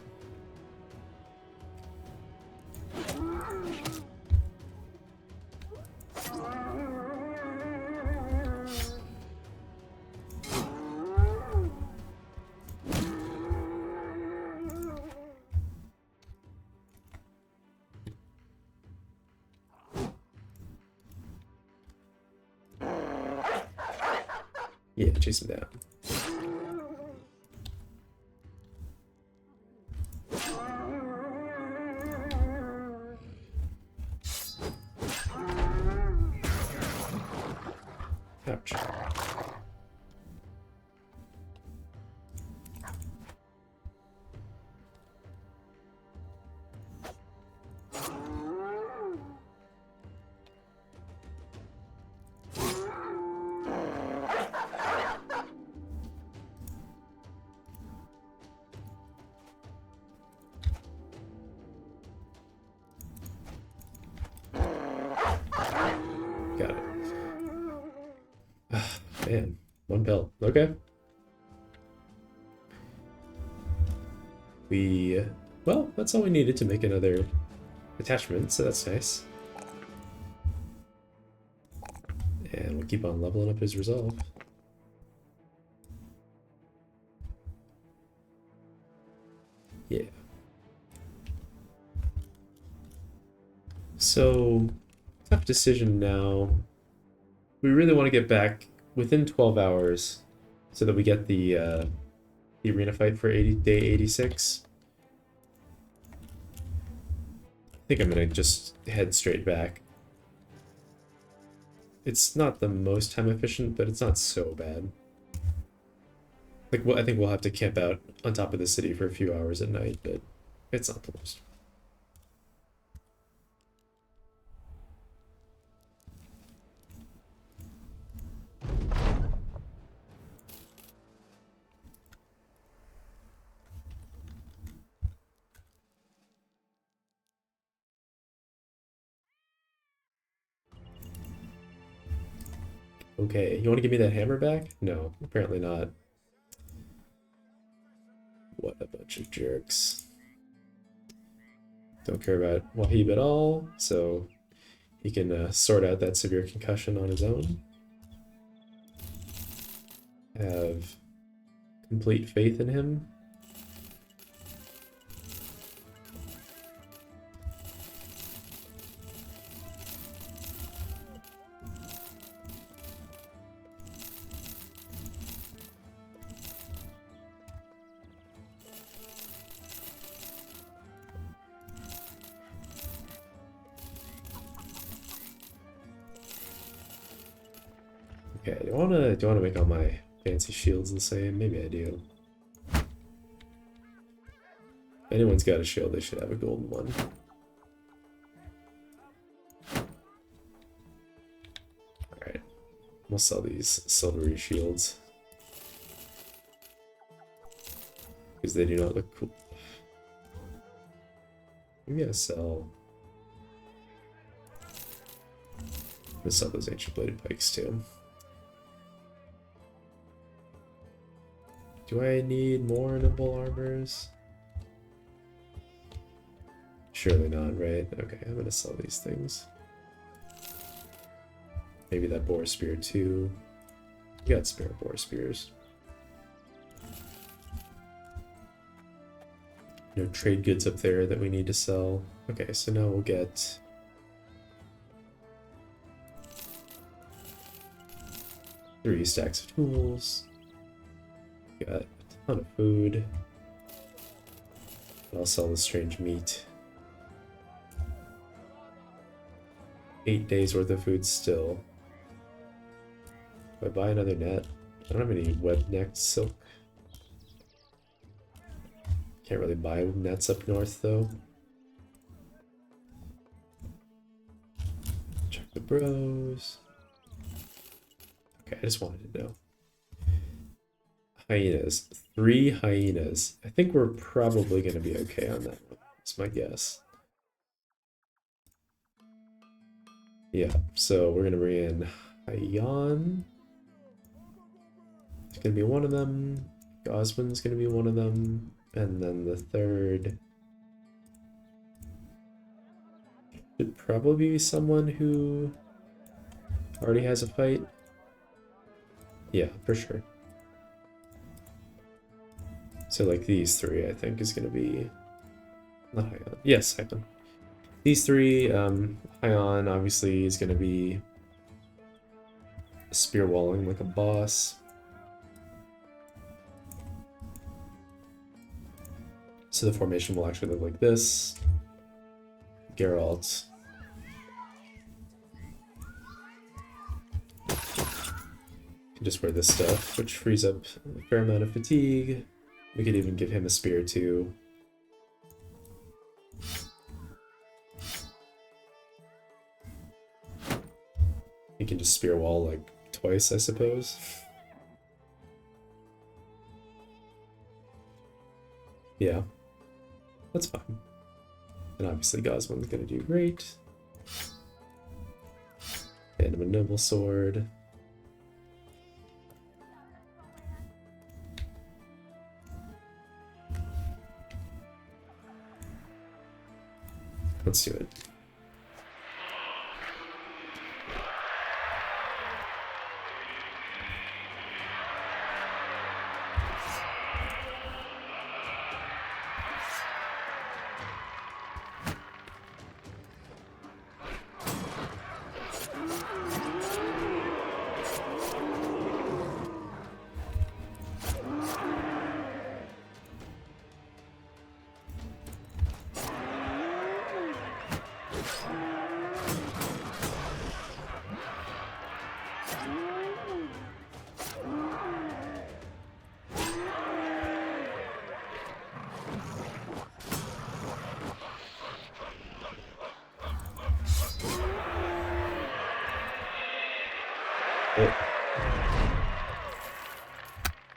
Yeah, chase him down. Ouch. Got it. Man, one belt. Okay. Well, that's all we needed to make another attachment, so that's nice. And we'll keep on leveling up his resolve. Yeah. So, tough decision now. We really want to get back within 12 hours so that we get the arena fight for day 86. I think I'm going to just head straight back. It's not the most time efficient, but it's not so bad. Like, well, I think we'll have to camp out on top of the city for a few hours at night, but it's not the worst. Okay, you want to give me that hammer back? No, apparently not. What a bunch of jerks. Don't care about Wahib at all, so he can sort out that severe concussion on his own. Have complete faith in him. Okay, do I wanna make all my fancy shields the same? Maybe I do. If anyone's got a shield, they should have a golden one. Alright. We'll sell these silvery shields. Because they do not look cool. Maybe I'll sell... I'm gonna sell those ancient bladed pikes too. Do I need more nimble armors? Surely not, right? Okay, I'm gonna sell these things. Maybe that boar spear too. You got spare boar spears. No trade goods up there that we need to sell. Okay, so now we'll get 3 stacks of tools. Got a ton of food. I'll sell the strange meat. 8 days worth of food still. If I buy another net, I don't have any web-necked silk. Can't really buy nets up north though. Check the bros. Okay, I just wanted to know. Hyenas. 3 hyenas. I think we're probably going to be okay on that one. That's my guess. Yeah, so we're going to bring in Hyan. It's going to be one of them. Goswin's going to be one of them. And then the third should probably be someone who already has a fight. Yeah, for sure. So like these 3, I think, is going to be not Hyan. Yes, Hyan. These 3, Hyan obviously is going to be spear walling like a boss. So the formation will actually look like this. Gerhard. Can just wear this stuff, which frees up a fair amount of fatigue. We could even give him a spear too. He can just spear wall like twice, I suppose. Yeah. That's fine. And obviously Goswin's gonna do great. Hand him a noble sword. Let's do it.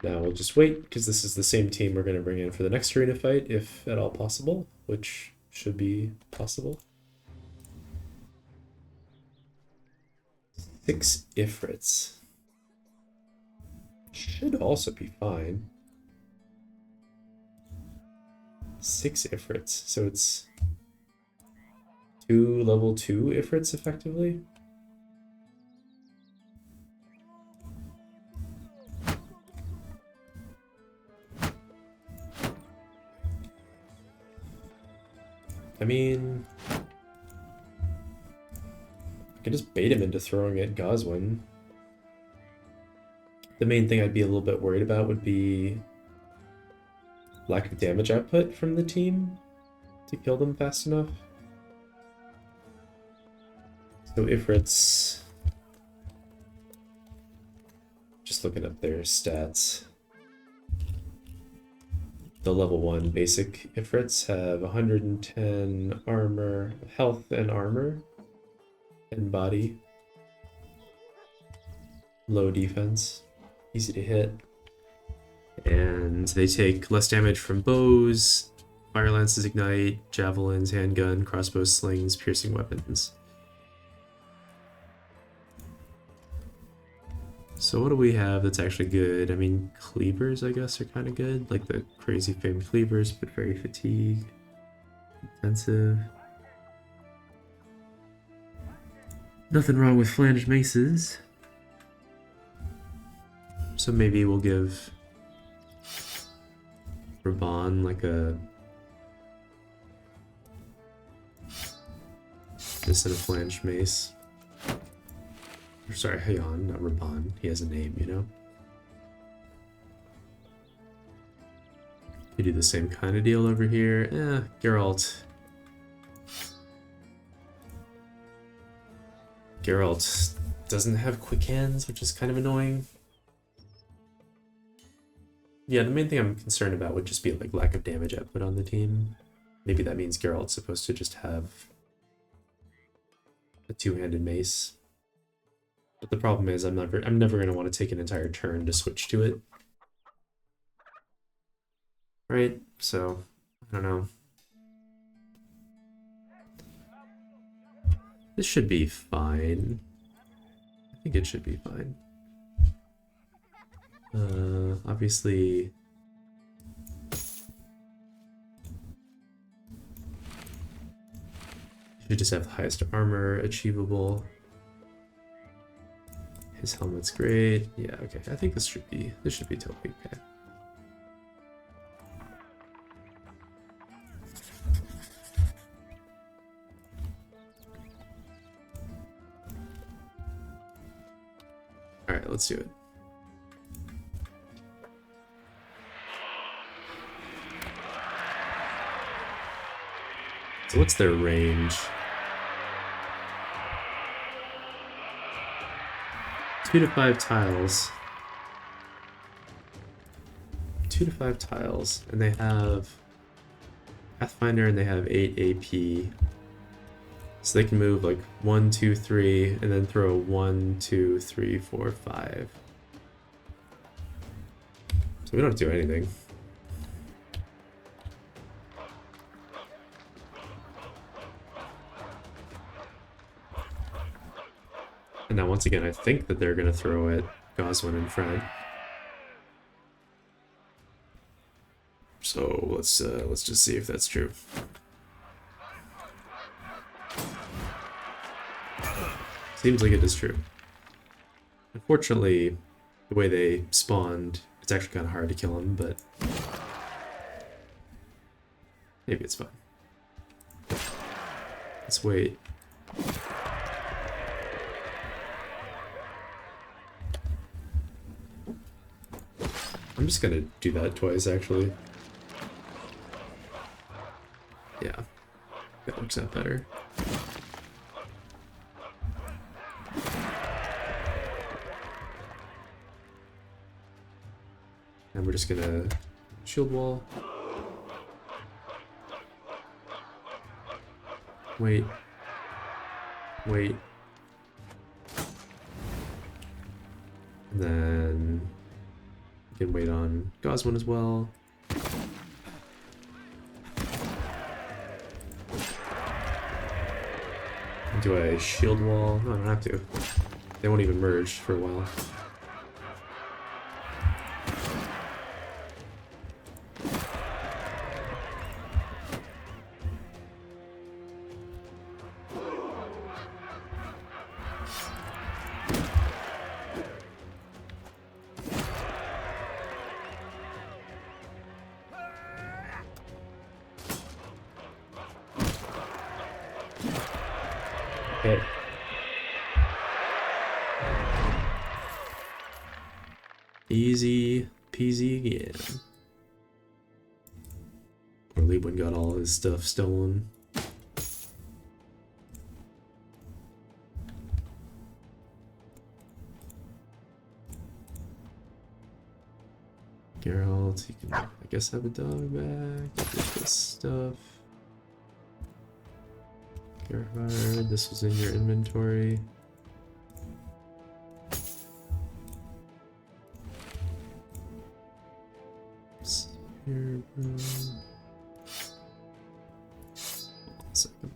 Now we'll just wait, because this is the same team we're going to bring in for the next arena fight, if at all possible, which should be possible. 6 ifrits. Should also be fine. 6 ifrits, so it's 2 level 2 ifrits effectively. I mean, I could just bait him into throwing at Goswin. The main thing I'd be a little bit worried about would be lack of damage output from the team to kill them fast enough. So ifrits, just looking up their stats. The level 1 basic ifrits have 110 armor, health and armor, and body. Low defense, easy to hit. And they take less damage from bows, fire lances, ignite, javelins, handgun, crossbow, slings, piercing weapons. So what do we have that's actually good? I mean, cleavers, I guess, are kind of good. Like the crazy famed cleavers, but very fatigued. Expensive. Nothing wrong with flanged maces. So maybe we'll give Raban like a... This and a flanged mace. Or sorry, Hayon, not Raban. He has a name, you know? You do the same kind of deal over here. Geralt. Geralt doesn't have quick hands, which is kind of annoying. Yeah, the main thing I'm concerned about would just be like lack of damage output on the team. Maybe that means Geralt's supposed to just have a two-handed mace. But the problem is I'm never gonna want to take an entire turn to switch to it. Right? So I don't know. This should be fine. I think it should be fine. Obviously... Should just have the highest armor achievable. His helmet's great. Yeah, okay. I think this should be totally okay. Alright, let's do it. So what's their range? 2 to 5 tiles. 2 to 5 tiles. And they have Pathfinder and they have 8 AP. So they can move like 1, 2, 3, and then throw 1, 2, 3, 4, 5. So we don't have to do anything. And now once again, I think that they're gonna throw at Goswin and Fred. So let's just see if that's true. Seems like it is true. Unfortunately, the way they spawned, it's actually kind of hard to kill them, but maybe it's fine. Let's wait. I'm just gonna do that twice, actually. Yeah, that works out better. And we're just gonna shield wall. Wait. Wait. And then we can wait on Goswin as well. Do I shield wall? No, I don't have to. They won't even merge for a while. Okay. Easy peasy again. Poor Liebwin got all his stuff stolen. Geralt, you can, I guess, have a dog back. Get this stuff. Gerhard, this was in your inventory. Here, bro. Hold on a second.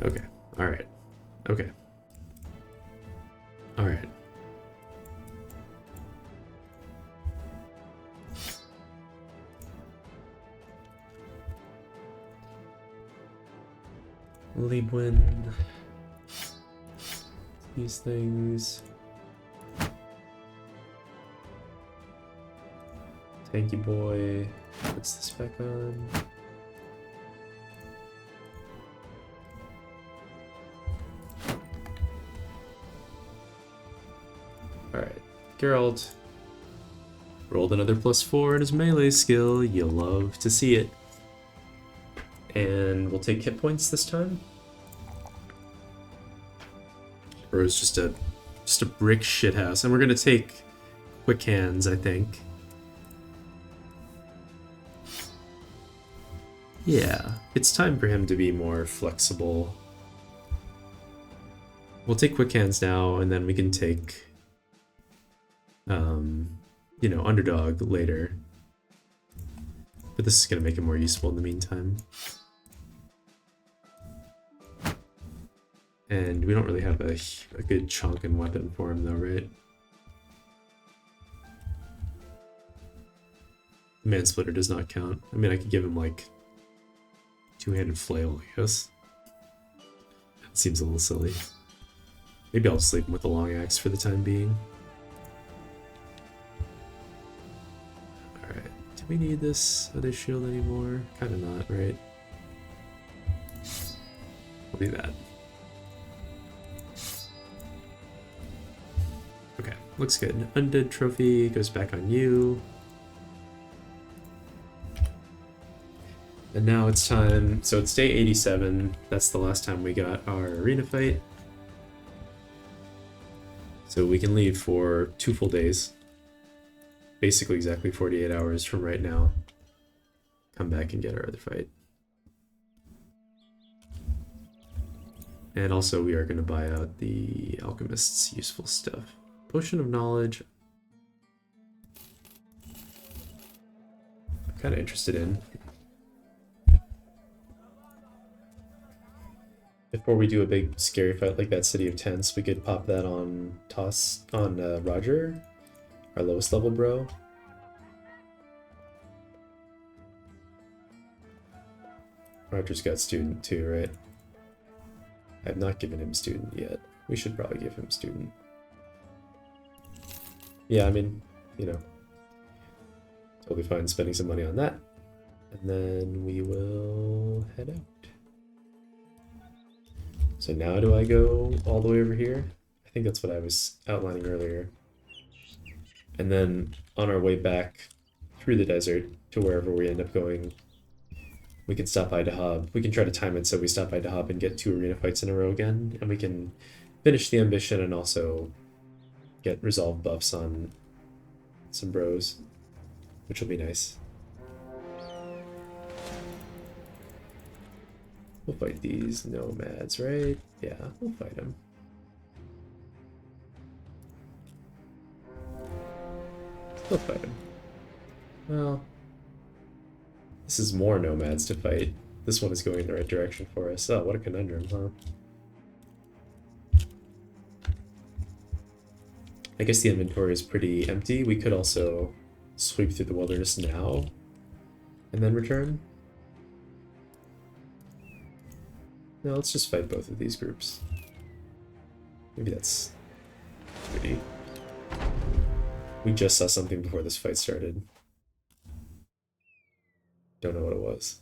Okay, alright. Okay. Alright. Liebwin. These things. Tanky boy. Puts this back on. Alright. Gerhard. Rolled another +4 in his melee skill. You'll love to see it. And we'll take hit points this time. Or it's just a brick shithouse. And we're gonna take quick hands, I think. Yeah, it's time for him to be more flexible. We'll take quick hands now, and then we can take, you know, underdog later. But this is gonna make it more useful in the meantime. And we don't really have a good chunk and weapon for him though, right? Mansplitter does not count. I mean, I could give him like two-handed flail, I guess. That seems a little silly. Maybe I'll just leave him with the long axe for the time being. Alright, do we need this other shield anymore? Kinda not, right? We'll do that. Okay, looks good. Undead trophy goes back on you. And now it's time, so it's day 87, that's the last time we got our arena fight. So we can leave for 2 full days. Basically exactly 48 hours from right now. Come back and get our other fight. And also we are going to buy out the alchemist's useful stuff. Potion of knowledge. I'm kind of interested in. Before we do a big scary fight like that City of Tents, we could pop that on Roger, our lowest level bro. Roger's got student too, right? I've not given him student yet. We should probably give him student. Yeah, I mean, you know, totally fine spending some money on that. And then we will head out. So now do I go all the way over here? I think that's what I was outlining earlier. And then on our way back through the desert to wherever we end up going, we can stop by Dahab. We can try to time it so we stop by Dahab and get 2 arena fights in a row again, and we can finish the ambition and also get resolve buffs on some bros, which will be nice. We'll fight these nomads, right? Yeah, we'll fight them. We'll fight them. Well, this is more nomads to fight. This one is going in the right direction for us. Oh, what a conundrum, huh? I guess the inventory is pretty empty. We could also sweep through the wilderness now and then return. No, let's just fight both of these groups. Maybe that's pretty. We just saw something before this fight started. Don't know what it was.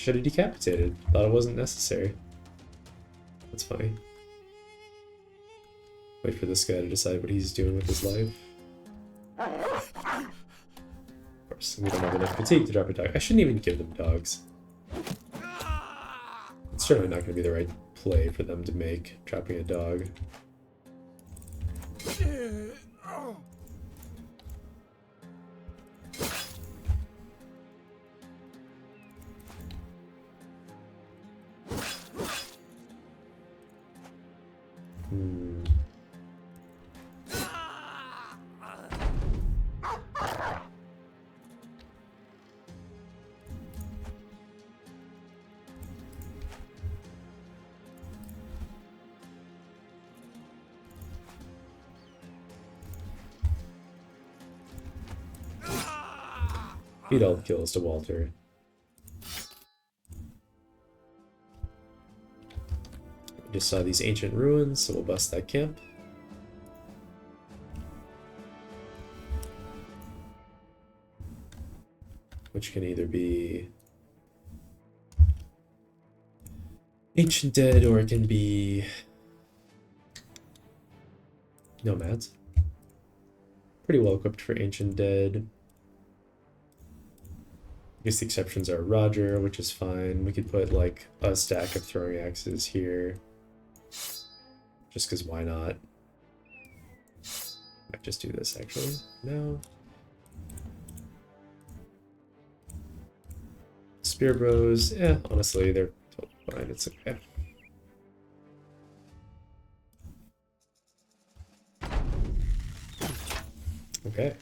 should have decapitated. Thought it wasn't necessary. That's funny. Wait for this guy to decide what he's doing with his life. Of course, we don't have enough fatigue to drop a dog. I shouldn't even give them dogs. It's certainly not going to be the right play for them to make, dropping a dog. Feed all the kills to Walter. We just saw these ancient ruins, so we'll bust that camp. Which can either be Ancient Dead or it can be Nomads. Pretty well equipped for Ancient Dead. I guess the exceptions are Roger, which is fine. We could put like a stack of throwing axes here. Just because why not? Might just do this actually. No. Spear Bros, honestly, they're totally fine. It's okay. Okay.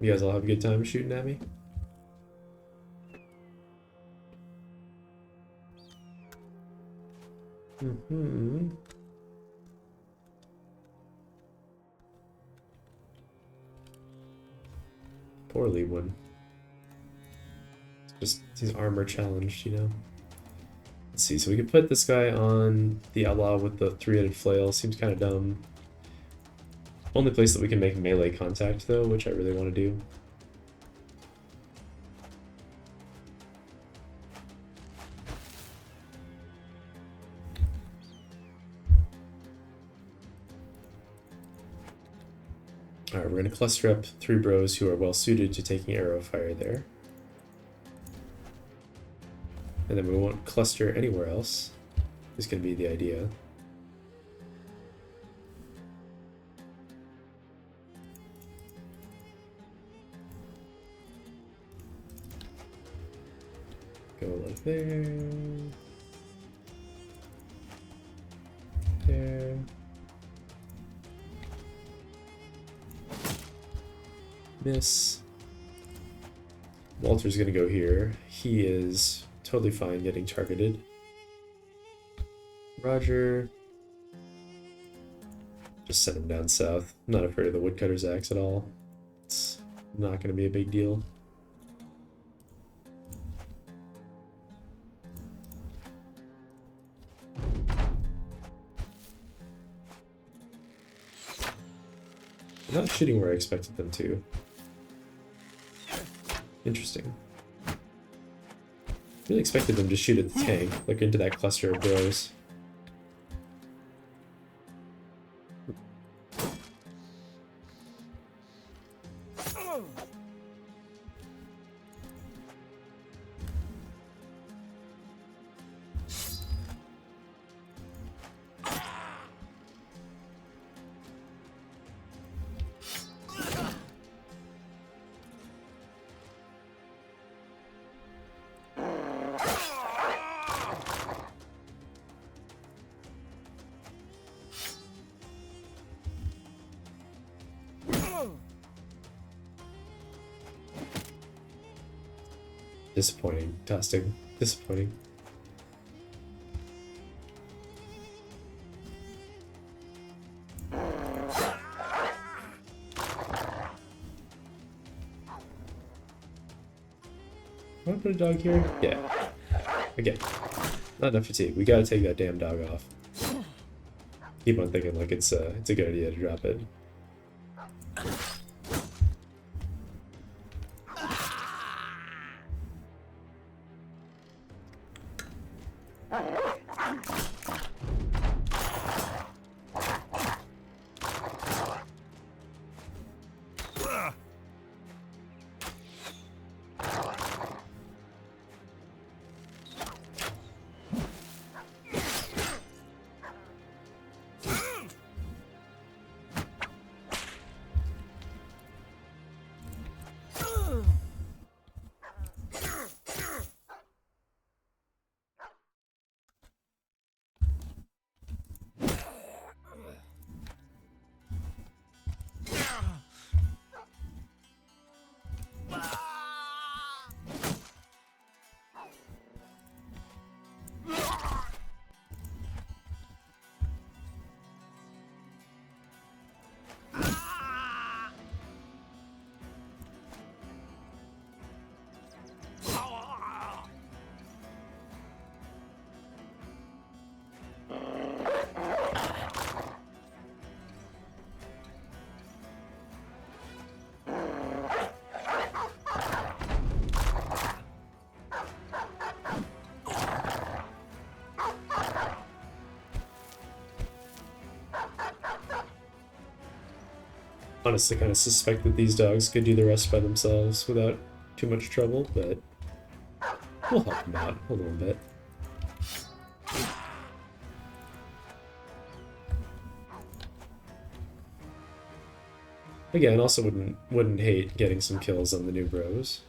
You guys all have a good time shooting at me? Poorly one. Just he's armor challenged, you know. Let's see, so we could put this guy on the outlaw with the three-headed flail. Seems kind of dumb. Only place that we can make melee contact though, which I really want to do. Alright, we're going to cluster up 3 bros who are well suited to taking arrow fire there. And then we won't cluster anywhere else, is going to be the idea. Go like there. There. Miss. Walter's gonna go here. He is totally fine getting targeted. Roger. Just send him down south. I'm not afraid of the woodcutter's axe at all. It's not gonna be a big deal. They're not shooting where I expected them to. Interesting. Really expected them to shoot at the tank, like into that cluster of bros. Disappointing. Dusting. Disappointing. Want to put a dog here? Yeah. Again, not enough fatigue. We gotta take that damn dog off. Keep on thinking like it's a good idea to drop it. Honestly, kind of suspect that these dogs could do the rest by themselves without too much trouble, but we'll help them out a little bit. Again, also wouldn't hate getting some kills on the new bros.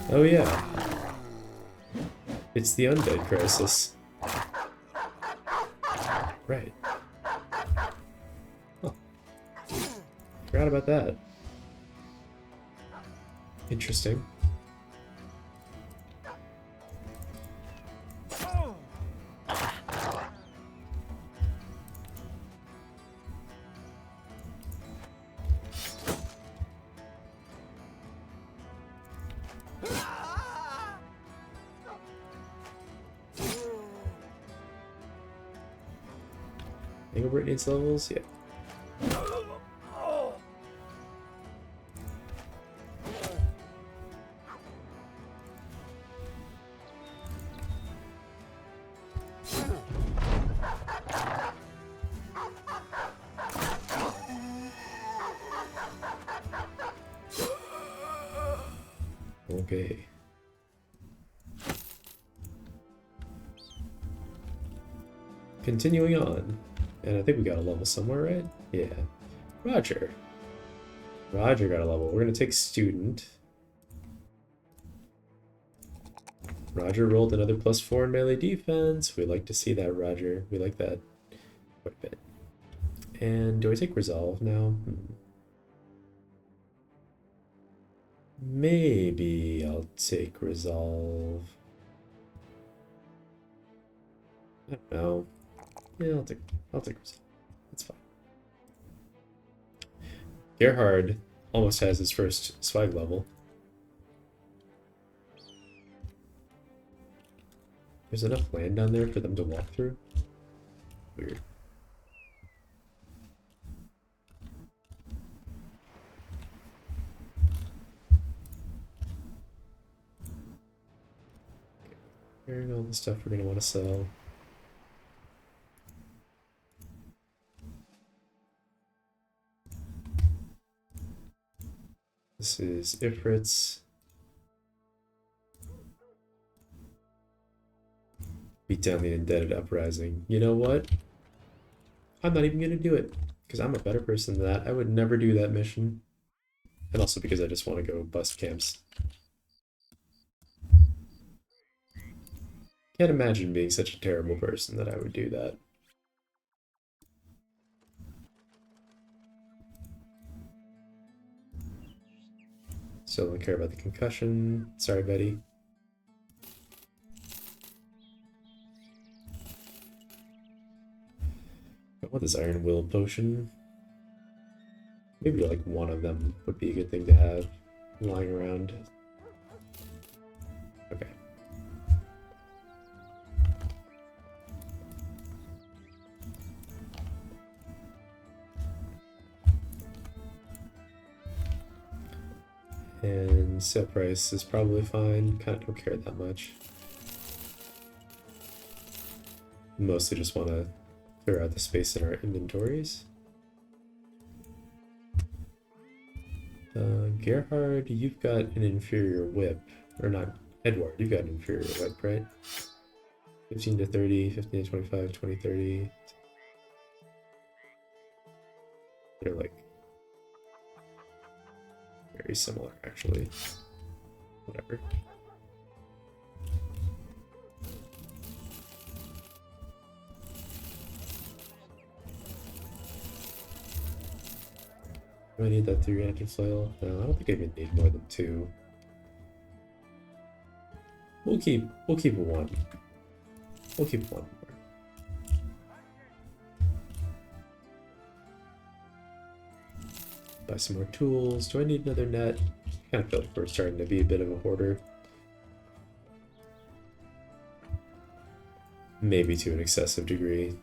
Oh yeah. It's the undead crisis. Right. Oh. Forgot about that. Interesting. Over it needs levels? Yeah. Okay. Continuing on. And I think we got a level somewhere, right? Yeah. Roger. Roger got a level. We're going to take student. Roger rolled another +4 in melee defense. We like to see that, Roger. We like that quite a bit. And do I take resolve now? Maybe I'll take resolve. I don't know. Yeah, I'll take resolve. That's fine. Gerhard almost has his first swag level. There's enough land down there for them to walk through. Weird. Here's all the stuff we're gonna want to sell. This is ifrits. Beat down the indebted uprising. You know what? I'm not even gonna do it because I'm a better person than that. I would never do that mission, and also because I just want to go bust camps. Can't imagine being such a terrible person that I would do that. Still don't care about the concussion. Sorry, Betty. I want this Iron Will potion. Maybe like one of them would be a good thing to have lying around. Okay. And sale price is probably fine. Kind of don't care that much. Mostly just want to clear out the space in our inventories. Gerhard, you've got an inferior whip. Or not, Edward, you've got an inferior whip, right? 15 to 30, 15 to 25, 20, 30. They're like very similar, actually. Whatever. Do I need that 3-handed flail? No, I don't think I even need more than 2. We'll keep 1. We'll keep 1 more. Buy some more tools. Do I need another net? I kind of feel like we're starting to be a bit of a hoarder. Maybe to an excessive degree.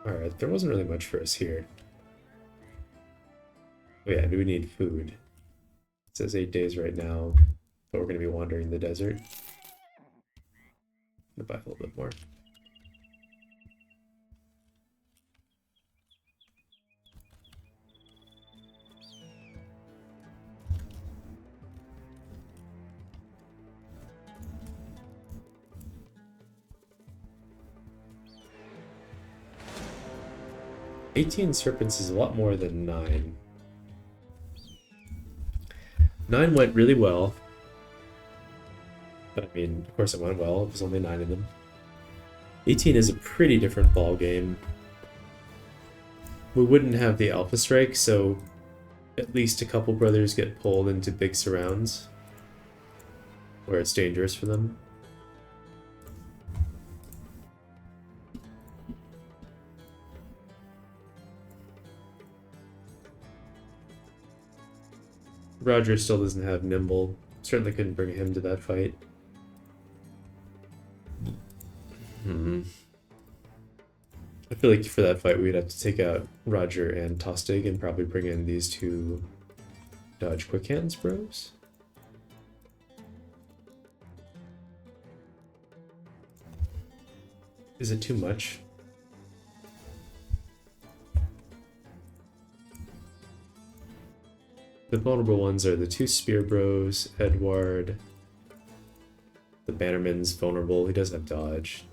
Alright, there wasn't really much for us here. Oh yeah, we need food. It says 8 days right now, but we're going to be wandering the desert. I'm going to buy a little bit more. $18 serpents is a lot more than 9. 9 went really well. But I mean, of course it went well. It was only 9 of them. 18 is a pretty different ball game. We wouldn't have the Alpha Strike, so at least a couple brothers get pulled into big surrounds where it's dangerous for them. Roger still doesn't have Nimble. Certainly couldn't bring him to that fight. I feel like for that fight we'd have to take out Roger and Tostig and probably bring in these two dodge quick hands bros. Is it too much? The vulnerable ones are the two spear bros, Edward. The Bannerman's vulnerable, he does have dodge.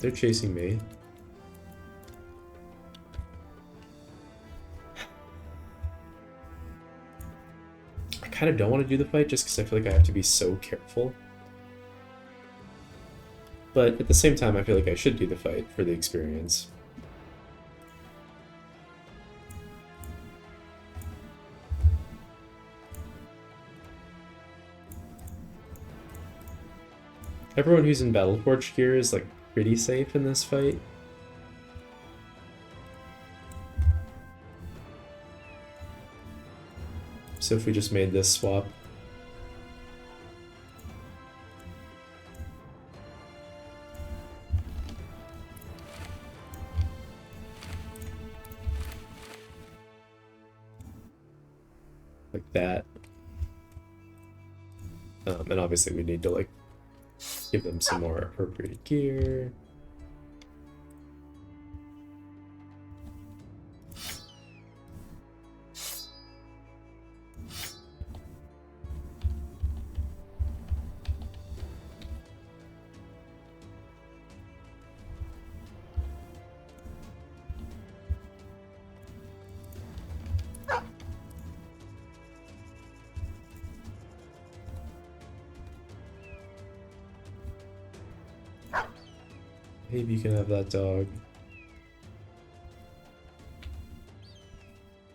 They're chasing me. I kind of don't want to do the fight just because I feel like I have to be so careful. But at the same time, I feel like I should do the fight for the experience. Everyone who's in Battleforge gear is like pretty safe in this fight. So if we just made this swap. Like that. And obviously we need to like give them some more appropriate gear. Maybe you can have that dog.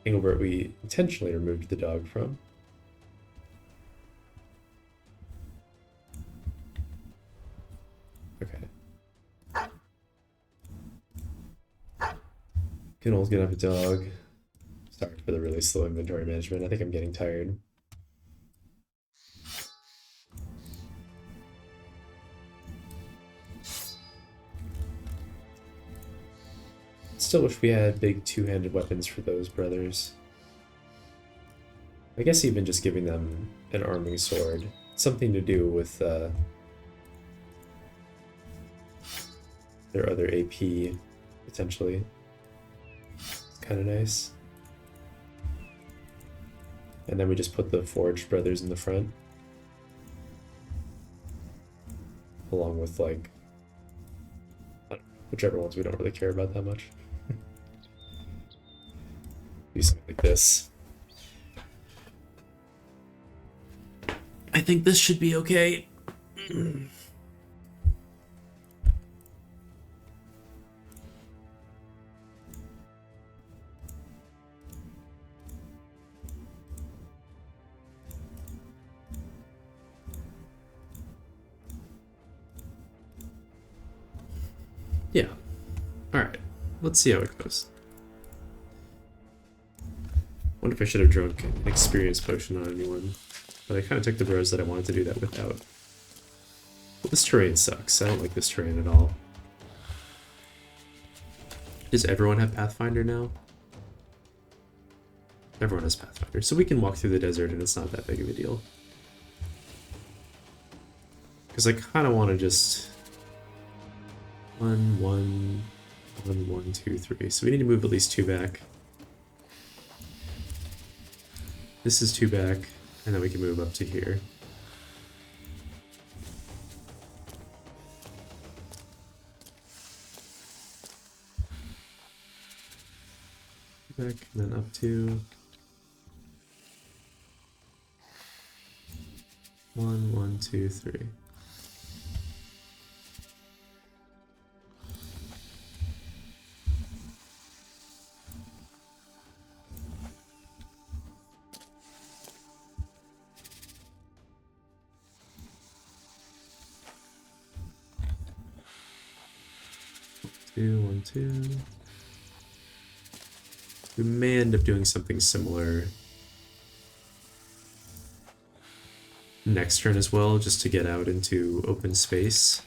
Engelbert, we intentionally removed the dog from. Okay. Kinnell's gonna have a dog. Sorry for the really slow inventory management. I think I'm getting tired. Still wish we had big two-handed weapons for those brothers. I guess even just giving them an arming sword. Something to do with their other AP, potentially. Kind of nice. And then we just put the forged brothers in the front. Along with, like, whichever ones we don't really care about that much. Do something like this. I think this should be okay. Yeah. Alright. Let's see how it goes. Wonder if I should have drunk an experience potion on anyone. But I kind of took the bros that I wanted to do that without. Well, this terrain sucks. I don't like this terrain at all. Does everyone have Pathfinder now? Everyone has Pathfinder, so we can walk through the desert and it's not that big of a deal. Because I kind of want to just... 1, 1, 1, 1, 2, 3. So we need to move at least 2 back. This is 2 back, and then we can move up to here. Back, and then up 2. 1, 1, 2, 3. Two, 1, 2. We may end up doing something similar next turn as well, just to get out into open space.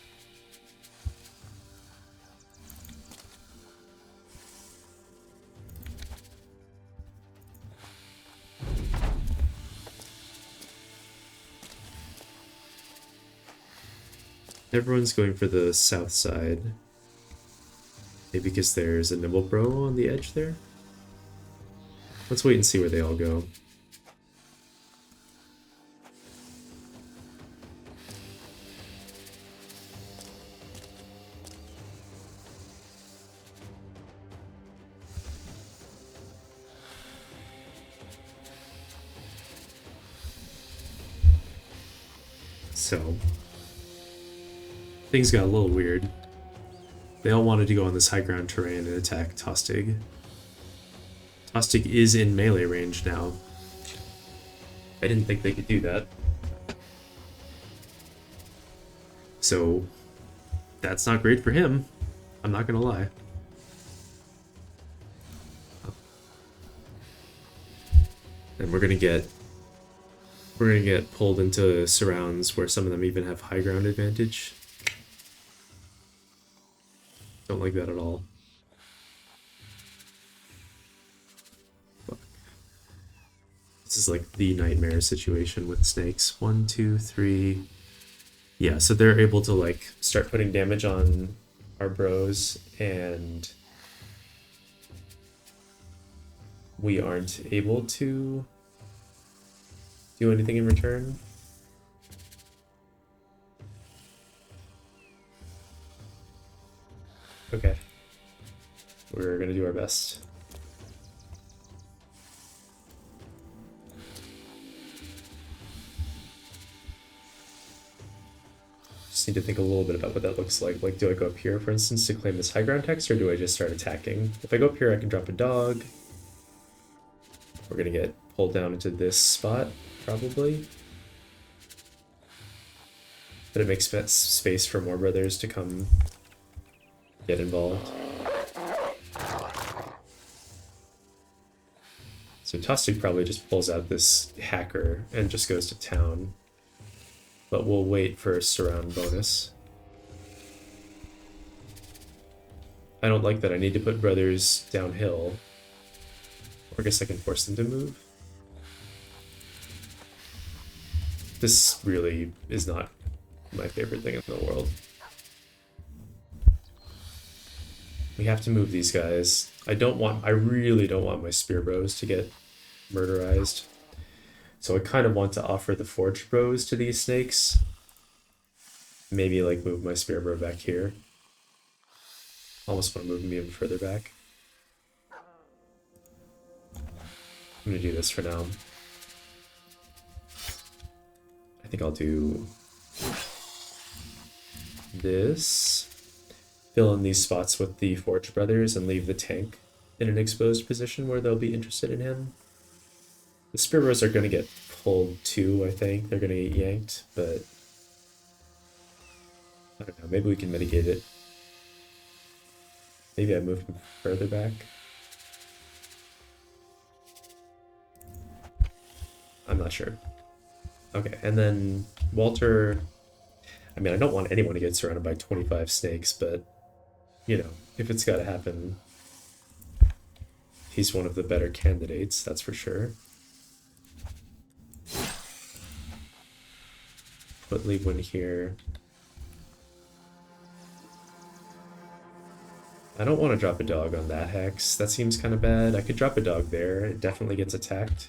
Everyone's going for the south side. Maybe because there's a nimble bro on the edge there. Let's wait and see where they all go. So, things got a little weird. They all wanted to go on this high ground terrain and attack Tostig. Tostig is in melee range now. I didn't think they could do that. So, that's not great for him. I'm not gonna lie. And we're gonna get pulled into surrounds where some of them even have high ground advantage. Don't like that at all. Fuck. This is like the nightmare situation with snakes. 1, 2, 3. Yeah, so they're able to like start putting damage on our bros, and we aren't able to do anything in return. Okay. We're gonna do our best. Just need to think a little bit about what that looks like. Like, do I go up here, for instance, to claim this high ground text, or do I just start attacking? If I go up here, I can drop a dog. We're gonna get pulled down into this spot, probably. But it makes space for more brothers to come get involved. So Tostig probably just pulls out this hacker and just goes to town. But we'll wait for a surround bonus. I don't like that I need to put brothers downhill. Or I guess I can force them to move. This really is not my favorite thing in the world. We have to move these guys. I really don't want my spear bros to get murderized. So I kind of want to offer the forged bros to these snakes. Maybe like move my spear bro back here. Almost want to move him even further back. I'm gonna do this for now. I think I'll do this. Fill in these spots with the Forge Brothers and leave the tank in an exposed position where they'll be interested in him. The Spear Bros are going to get pulled too, I think. They're going to get yanked, but I don't know. Maybe we can mitigate it. Maybe I move him further back. I'm not sure. Okay, and then Walter... I mean, I don't want anyone to get surrounded by 25 snakes, but, you know, if it's got to happen, he's one of the better candidates, that's for sure. But leave one here. I don't want to drop a dog on that hex. That seems kind of bad. I could drop a dog there. It definitely gets attacked.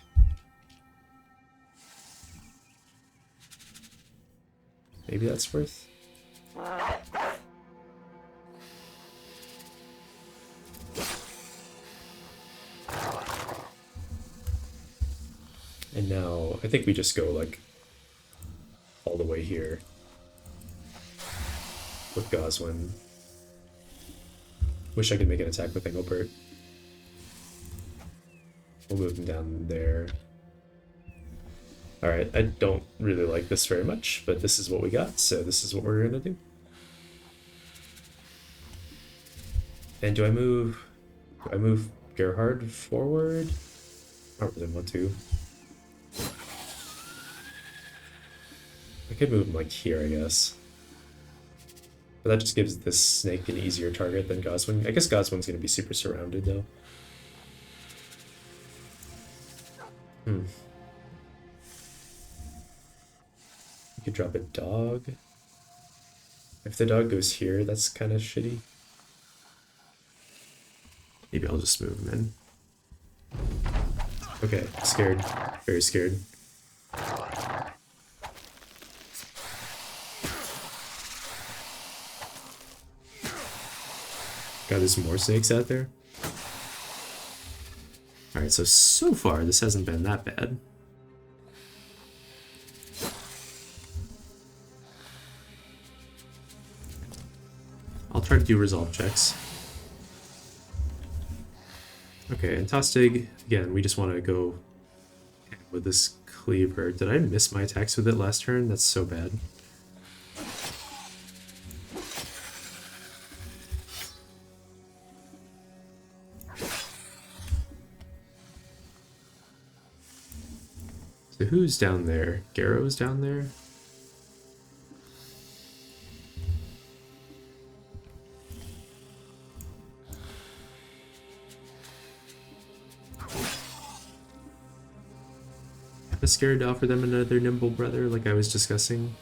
Maybe that's worth. And now I think we just go like all the way here with Goswin. Wish I could make an attack with Engelbert. We'll move him down there. Alright, I don't really like this very much, but this is what we got, so this is what we're gonna do. And do I move Gerhard forward? I don't really want to. I could move him like here, I guess. But that just gives this snake an easier target than Goswin. I guess Goswin's gonna be super surrounded though. You could drop a dog. If the dog goes here, that's kind of shitty. Maybe I'll just move him in. Okay, scared. Very scared. God, there's more snakes out there. Alright, so far this hasn't been that bad. I'll try to do resolve checks. Okay, and Tostig, again, we just want to go with this cleaver. Did I miss my attacks with it last turn? That's so bad. So who's down there? Garrow's down there? I'm scared to offer them another nimble brother like I was discussing.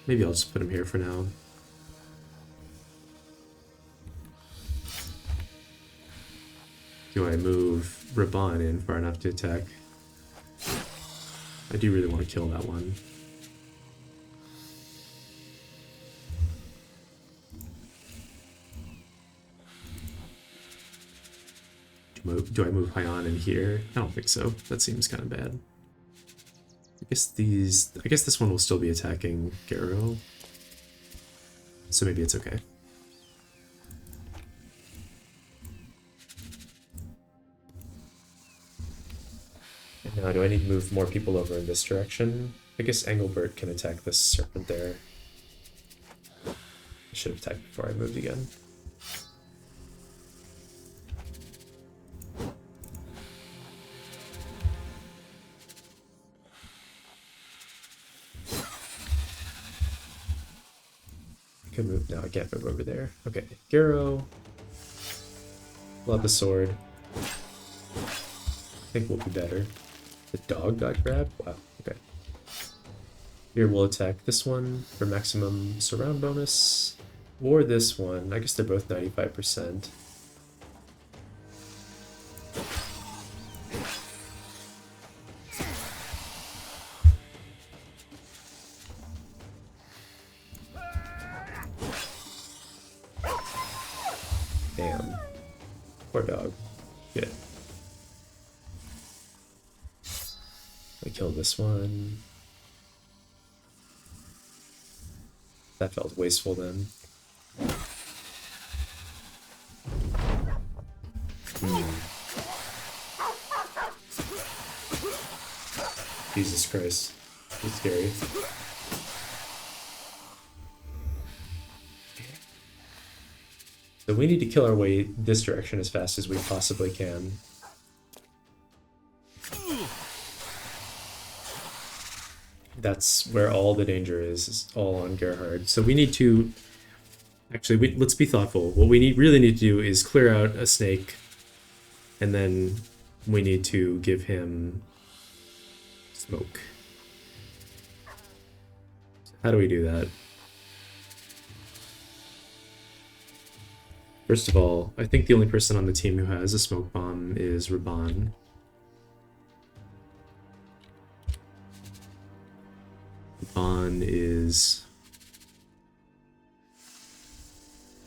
Maybe I'll just put him here for now. Do I move Raban in far enough to attack? I do really want to kill that one. Do I move Hyan in here? I don't think so. That seems kind of bad. I guess this one will still be attacking Garrow. So maybe it's okay. And now do I need to move more people over in this direction? I guess Engelbert can attack this serpent there. I should have attacked before I moved again. Move now. I can't move over there. Okay, Garrow. Love the sword. I think we'll be better. The dog got grabbed? Wow, okay. Here we'll attack this one for maximum surround bonus. Or this one. I guess they're both 95%. Damn. Poor dog. Good. I killed this one. That felt wasteful then. Jesus Christ. It's scary. So we need to kill our way this direction as fast as we possibly can. That's where all the danger is all on Gerhard. So we need to actually let's be thoughtful. What we really need to do is clear out a snake, and then we need to give him smoke. How do we do that? First of all, I think the only person on the team who has a smoke bomb is Raban. Raban is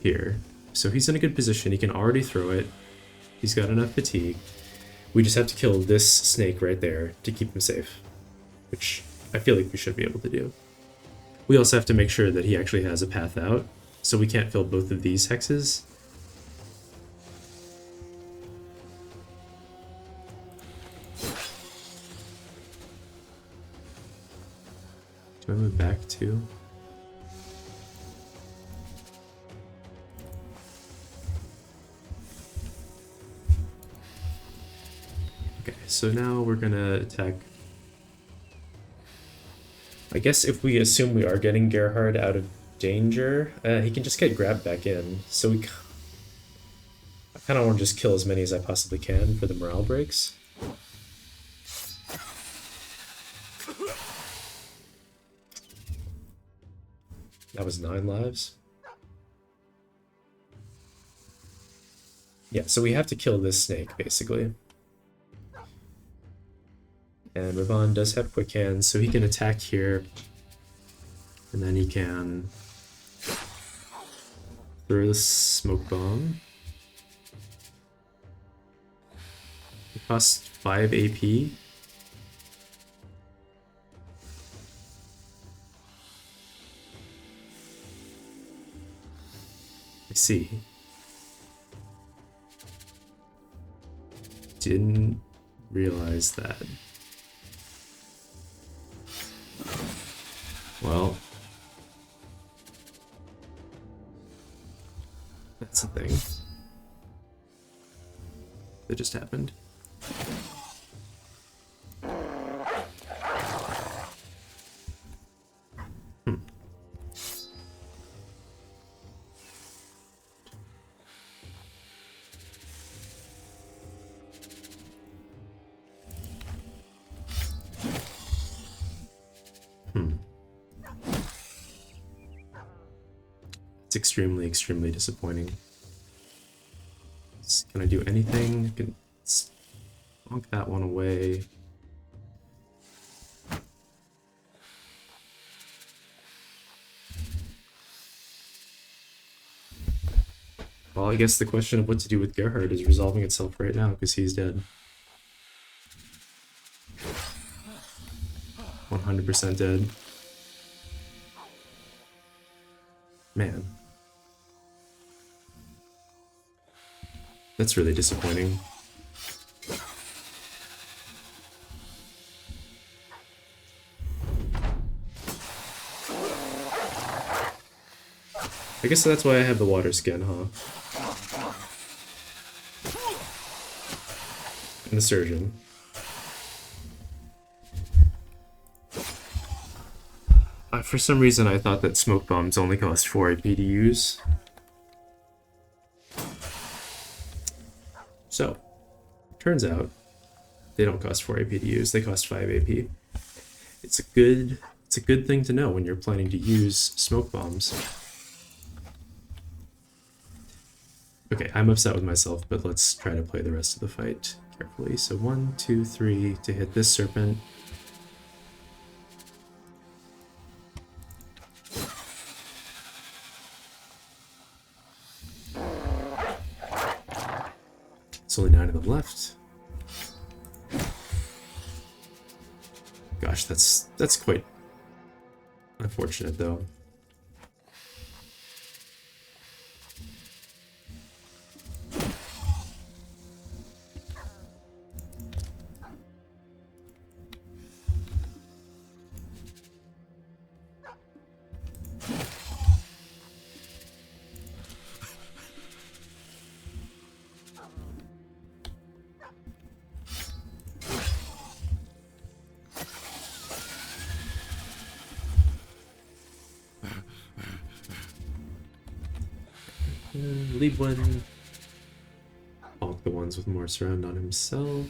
here. So he's in a good position. He can already throw it. He's got enough fatigue. We just have to kill this snake right there to keep him safe, which I feel like we should be able to do. We also have to make sure that he actually has a path out, so we can't fill both of these hexes. Do I move back too? Okay, so now we're gonna attack. I guess if we assume we are getting Gerhard out of danger, he can just get grabbed back in. So I kind of want to just kill as many as I possibly can for the morale breaks. That was 9 lives. Yeah, so we have to kill this snake, basically. And Raban does have quick hands, so he can attack here. And then he can throw the smoke bomb. It costs 5 AP. I see. Didn't realize that. Well, that's the thing that just happened. It's extremely, extremely disappointing. Can I do anything? I can bonk that one away. Well, I guess the question of what to do with Gerhard is resolving itself right now because he's dead. 100% dead. Man. That's really disappointing. I guess that's why I have the water skin, huh? And the surgeon. For some reason I thought that smoke bombs only cost 4 AP to use. So, turns out they don't cost 4 AP to use, they cost 5 AP. It's a good thing to know when you're planning to use smoke bombs. Okay, I'm upset with myself, but let's try to play the rest of the fight carefully. So 1, 2, 3 to hit this serpent. It's only 9 of them left. Gosh, that's quite unfortunate though. Leave one. Hulk the ones with more surround on himself.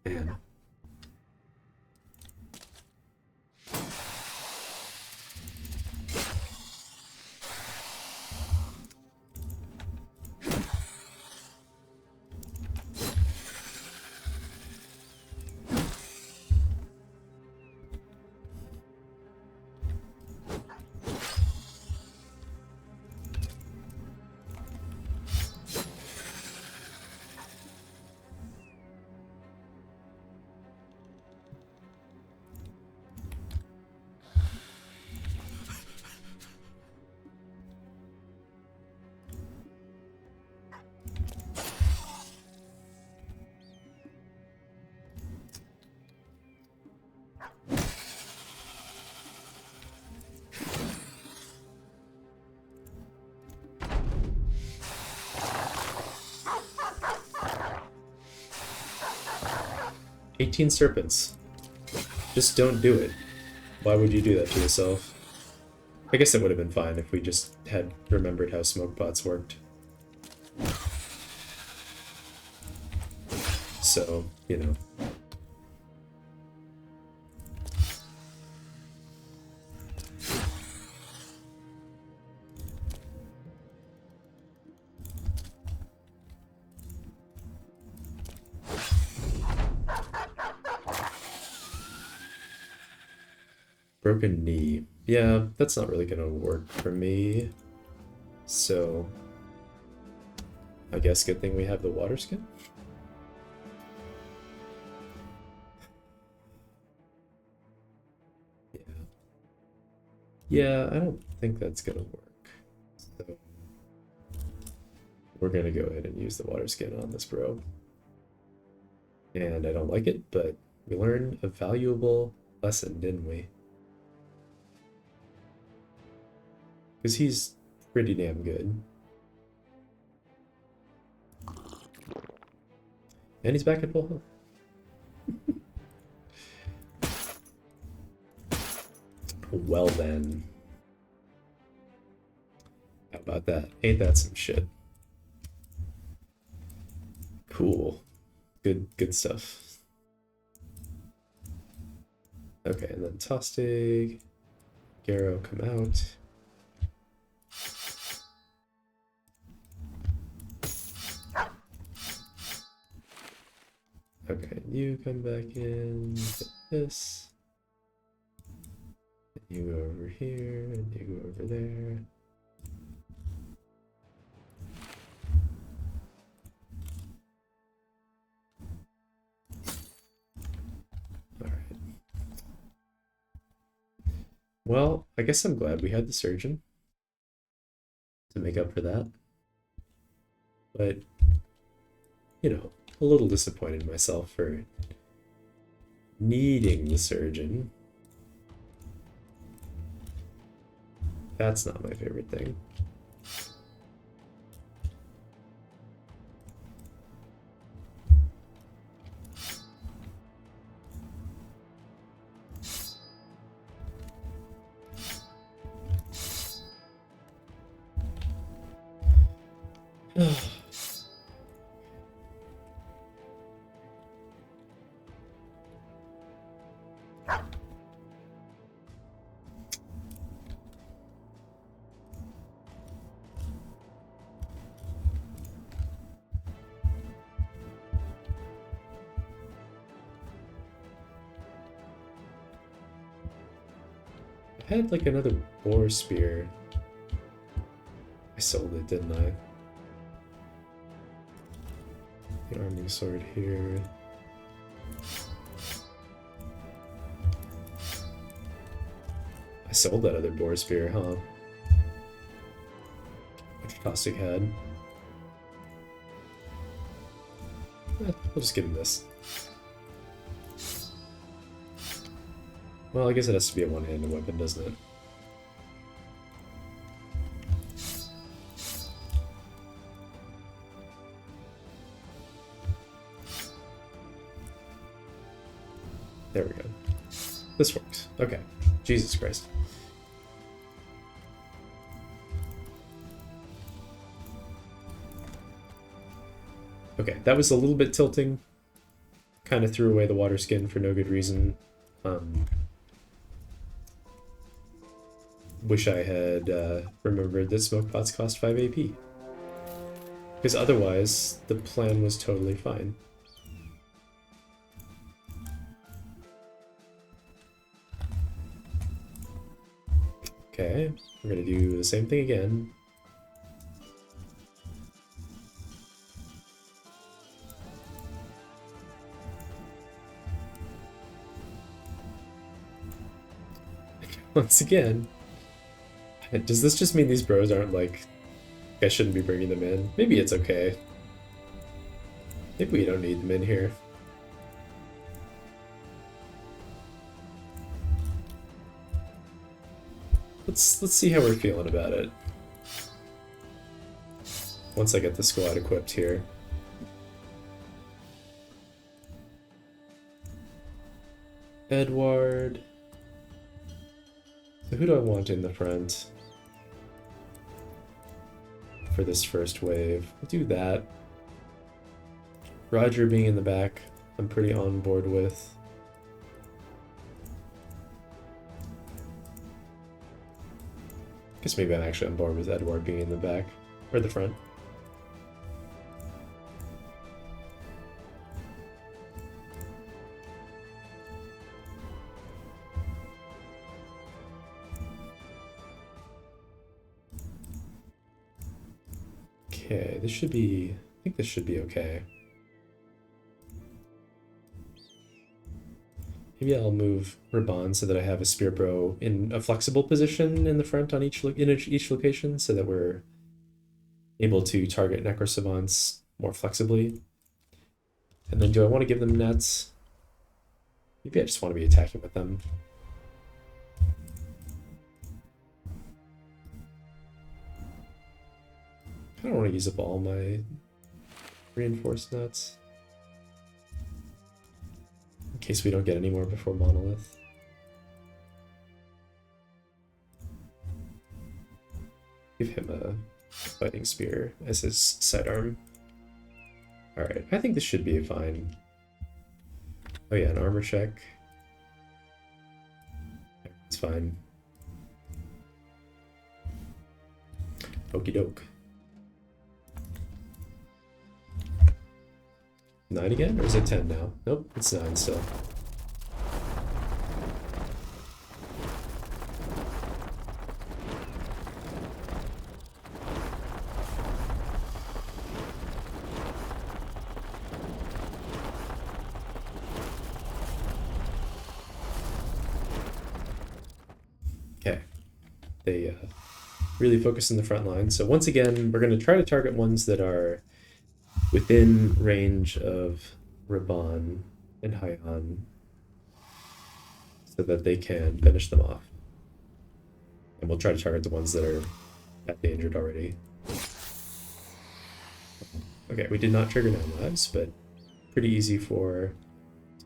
Man. "18 serpents. Just don't do it. Why would you do that to yourself?" I guess it would have been fine if we just had remembered how smoke pots worked. So, you know. Broken knee. Yeah, that's not really gonna work for me. So, I guess good thing we have the water skin. Yeah. Yeah, I don't think that's gonna work. So, we're gonna go ahead and use the water skin on this bro. And I don't like it, but we learned a valuable lesson, didn't we? Because he's pretty damn good. And he's back at full health. Well then. How about that? Ain't that some shit? Cool. Good stuff. Okay, and then Tostig, Garrow come out. Okay, you come back in, get this. And you go over here, and you go over there. Alright. Well, I guess I'm glad we had the surgeon to make up for that. But, you know, a little disappointed in myself for needing the surgeon. That's not my favorite thing. I had like another boar spear. I sold it, didn't I? The arming sword here. I sold that other boar spear, huh? Which Tostig had. I'll just give him this. Well, I guess it has to be a one-handed weapon, doesn't it? There we go. This works. Okay. Jesus Christ. Okay, that was a little bit tilting. Kind of threw away the water skin for no good reason. Wish I had remembered that smoke pots cost 5 AP. Because otherwise, the plan was totally fine. Okay, we're gonna do the same thing again. Once again. Does this just mean these bros aren't like... I shouldn't be bringing them in? Maybe it's okay. Maybe we don't need them in here. Let's see how we're feeling about it. Once I get the squad equipped here. Edward. So who do I want in the front for this first wave? We'll do that. Roger being in the back, I'm pretty on board with. Guess maybe I'm actually on board with Edward being in the back, or the front. Okay, this should be... I think this should be okay. Maybe I'll move Raban so that I have a spear bro in a flexible position in the front on each location, so that we're able to target Necrosavants more flexibly. And then do I want to give them nets? Maybe I just want to be attacking with them. I don't want to use up all my reinforced nets. In case we don't get any more before Monolith. Give him a fighting spear as his sidearm. Alright, I think this should be fine. Oh yeah, an armor check. It's fine. Okie doke. 9 again? Or is it 10 now? Nope, it's 9 still. Okay. They really focus in the front line. So once again, we're going to try to target ones that are within range of Raban and Hyenas, so that they can finish them off. And we'll try to target the ones that are endangered already. Okay, we did not trigger 9 lives, but pretty easy for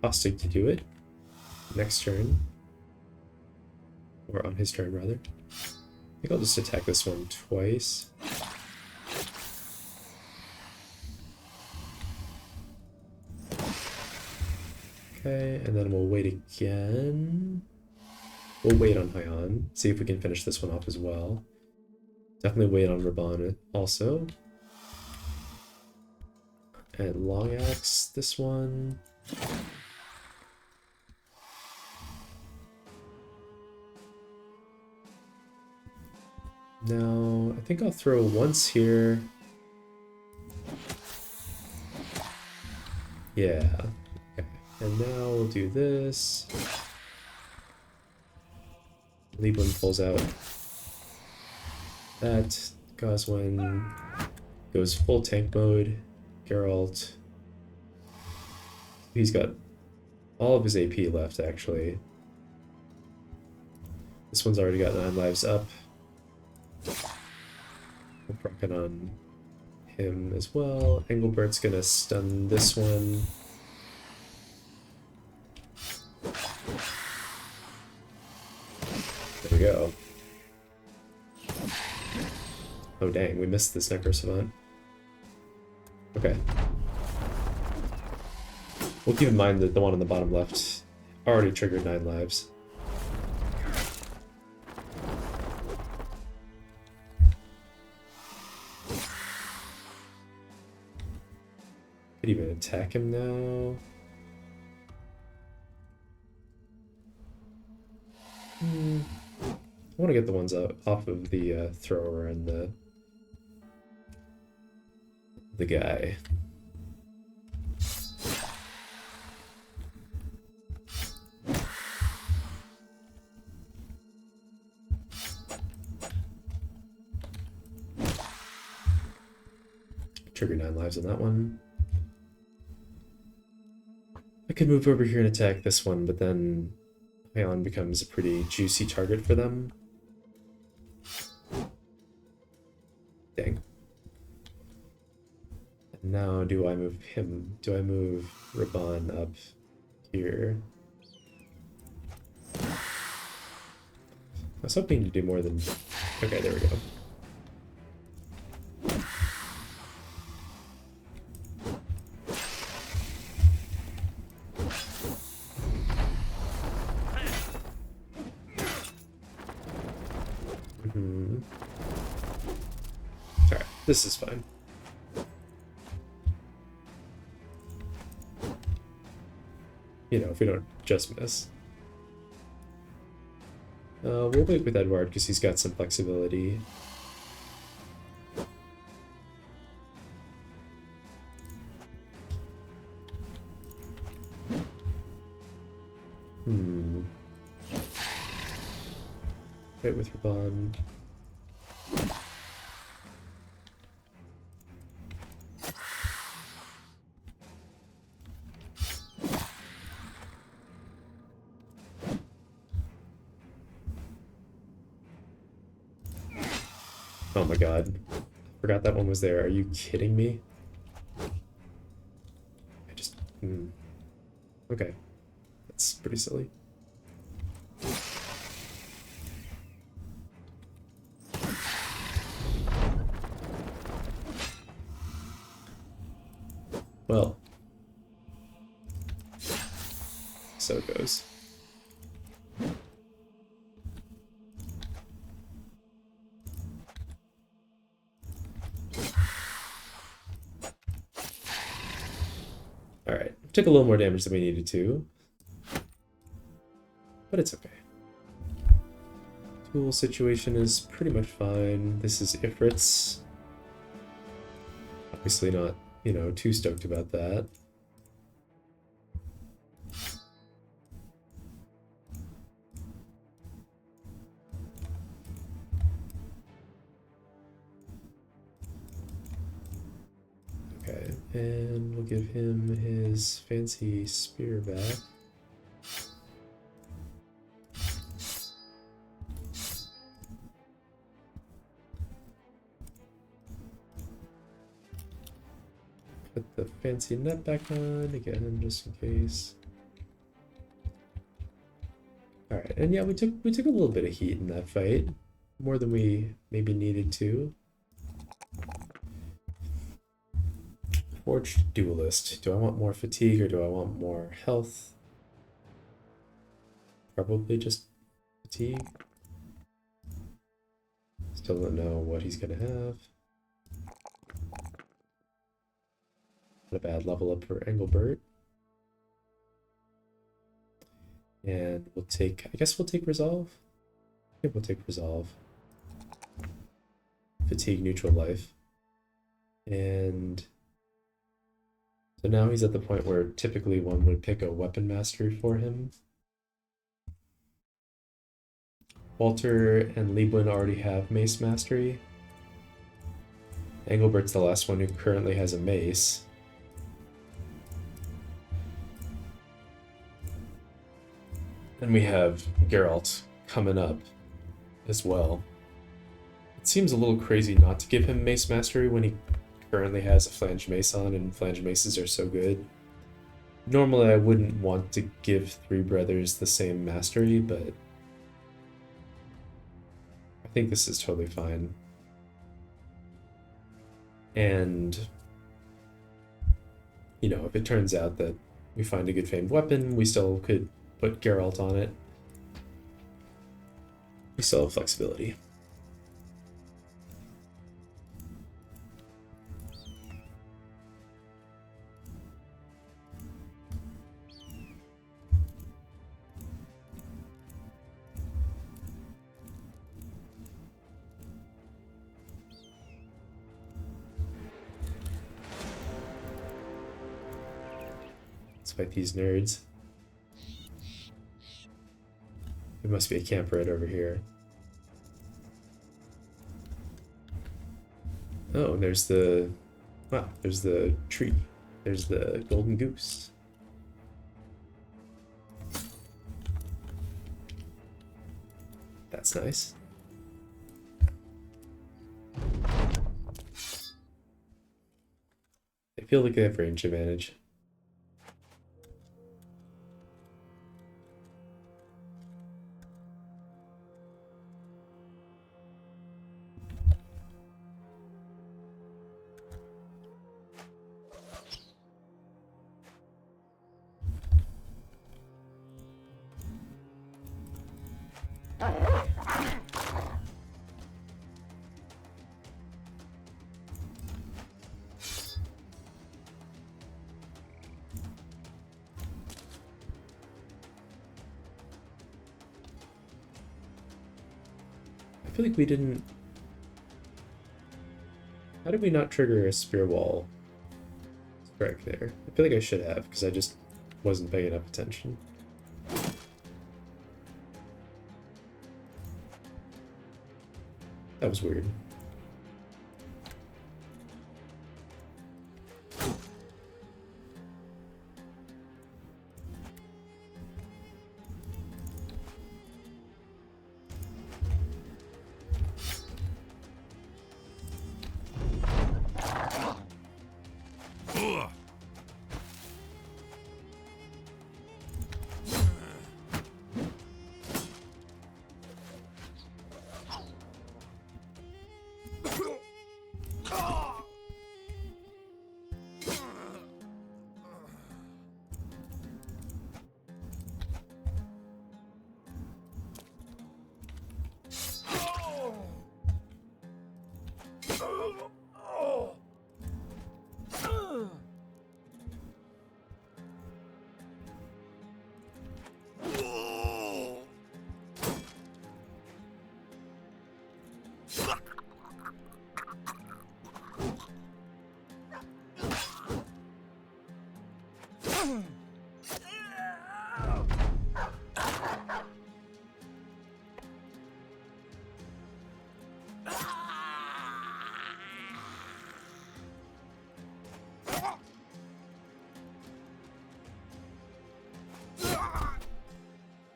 Tostig to do it. Next turn. Or on his turn, rather. I think I'll just attack this one twice. Okay, and then we'll wait again. We'll wait on Hyenas, see if we can finish this one off as well. Definitely wait on Raban also. And long axe this one. Now, I think I'll throw once here. Yeah. Okay. And now we'll do this. Lieblin pulls out. That Goswin goes full tank mode. Geralt. He's got all of his AP left, actually. This one's already got 9 lives up. We're rocking on him as well. Engelbert's gonna stun this one. There we go. Oh dang, we missed this Necrosavant. Okay. We'll keep in mind that the one on the bottom left already triggered 9 lives. Could even attack him now. I want to get the ones off of the thrower and the guy. Trigger 9 lives on that one. I could move over here and attack this one, but then Ion becomes a pretty juicy target for them. Dang. And now do I move him? Do I move Raban up here? I was hoping to do more than... Okay, there we go. Alright, this is fine. You know, if we don't just miss. We'll wait with Edward because he's got some flexibility. Wait with Raban. Oh my god. Forgot that one was there. Are you kidding me? I just... Okay. That's pretty silly. Well. So it goes. Alright, took a little more damage than we needed to, but it's okay. Tool situation is pretty much fine. This is ifrits. Obviously not, you know, too stoked about that. Okay, and we'll give him his fancy spear back. Put the fancy net back on again, just in case. All right, and yeah, we took a little bit of heat in that fight, more than we maybe needed to. Forged Duelist. Do I want more fatigue or do I want more health? Probably just fatigue. Still don't know what he's gonna have. Not a bad level up for Engelbert. And we'll take, I guess we'll take Resolve. I think we'll take Resolve. Fatigue, neutral life. And so now he's at the point where typically one would pick a weapon mastery for him. Walter and Liebwin already have mace mastery. Engelbert's the last one who currently has a mace. And we have Geralt coming up as well. It seems a little crazy not to give him Mace Mastery when he currently has a Flanged Mace on, and Flanged Maces are so good. Normally I wouldn't want to give Three Brothers the same mastery, but I think this is totally fine. And, you know, if it turns out that we find a good famed weapon, we still could put Geralt on it. We still have flexibility. Let's fight these nerds. There must be a camp right over here. Oh, and there's the... Wow, there's the tree. There's the golden goose. That's nice. I feel like they have range advantage. I feel like we didn't... How did we not trigger a spear wall strike there? I feel like I should have, because I just wasn't paying enough attention. That was weird.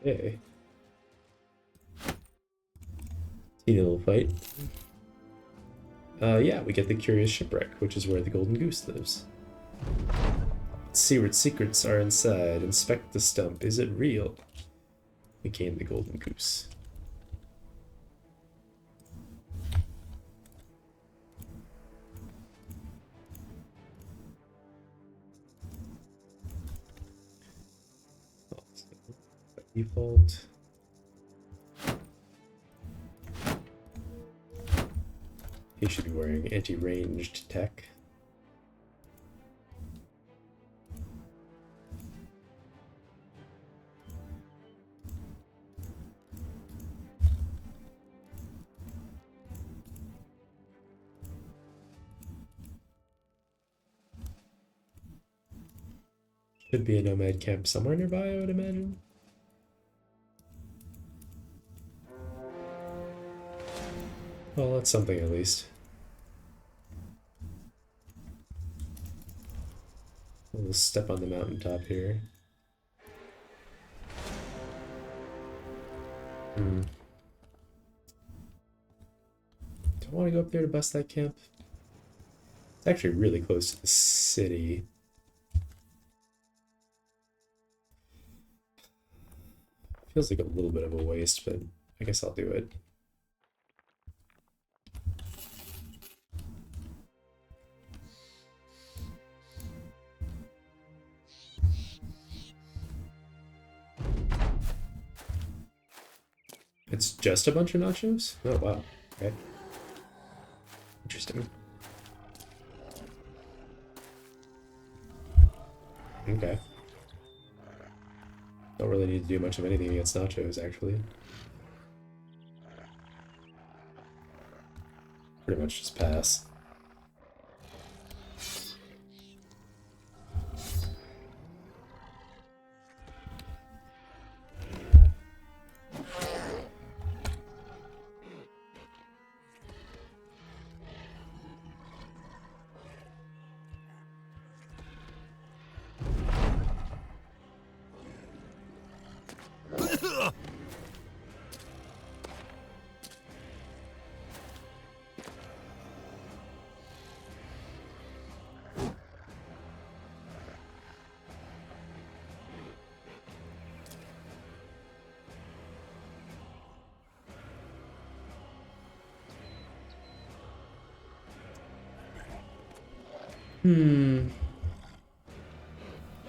Okay. Teeny little fight. Yeah, we get the Curious Shipwreck, which is where the Golden Goose lives. Let's see what secrets are inside. Inspect the stump. Is it real? We gained the Golden Goose. Default. He should be wearing anti-ranged tech. Should be a Nomad camp somewhere nearby, I would imagine. Well, that's something at least. We'll step on the mountaintop here. I want to go up there to bust that camp. It's actually really close to the city. Feels like a little bit of a waste, but I guess I'll do it. It's just a bunch of nachos? Oh, wow. Okay. Interesting. Okay. Don't really need to do much of anything against nachos, actually. Pretty much just pass.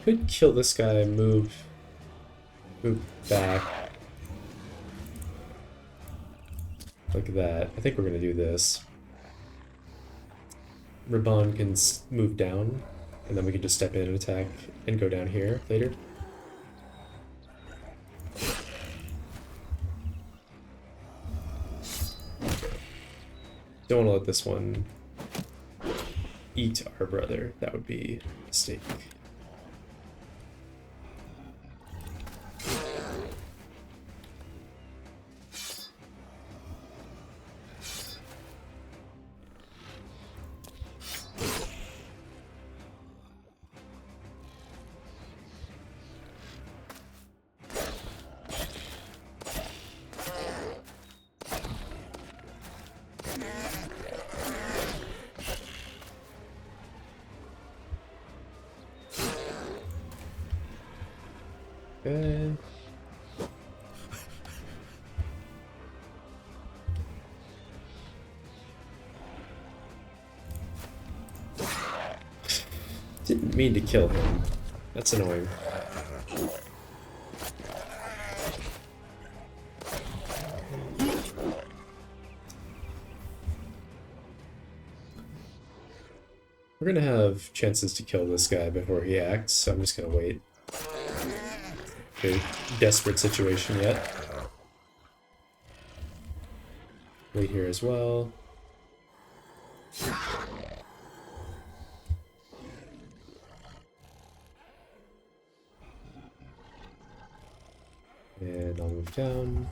Could kill this guy, move back. Like that. I think we're gonna do this. Raban can move down, and then we can just step in and attack and go down here later. Don't want to let this one eat our brother. That would be a mistake. Okay. Didn't mean to kill him. That's annoying. We're gonna have chances to kill this guy before he acts, so I'm just gonna wait. Okay, desperate situation yet. Wait here as well. And I'll move down.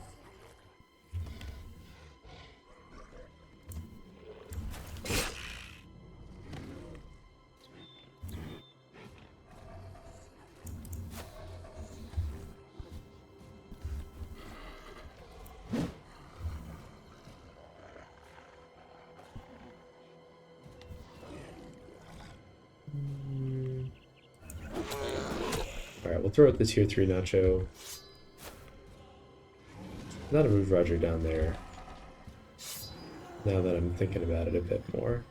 Alright, we'll throw out the tier 3 Nacho. Not to move Roger down there. Now that I'm thinking about it a bit more.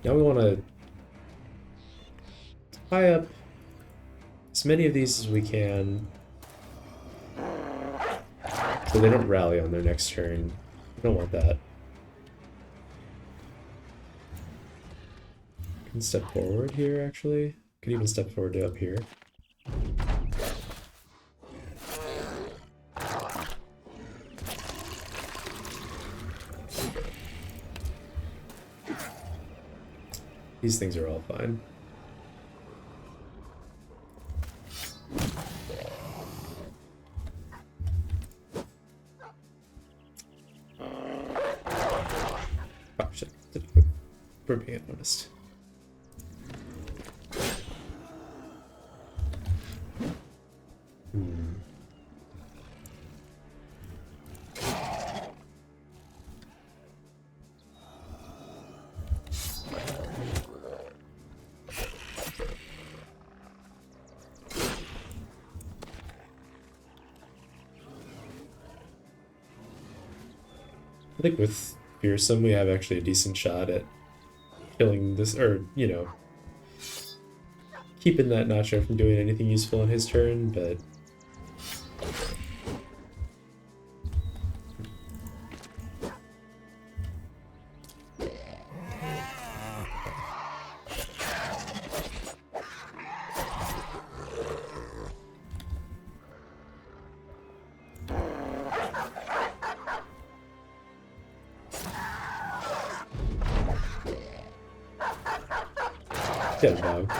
Now we want to tie up as many of these as we can so they don't rally on their next turn. We don't want that. Can step forward here, actually. Could even step forward to up here. These things are all fine. Oh shit, we're being honest. I think with Fearsome, we have actually a decent shot at killing this, or, you know, keeping that Nacho from doing anything useful on his turn, but... Get him, dog.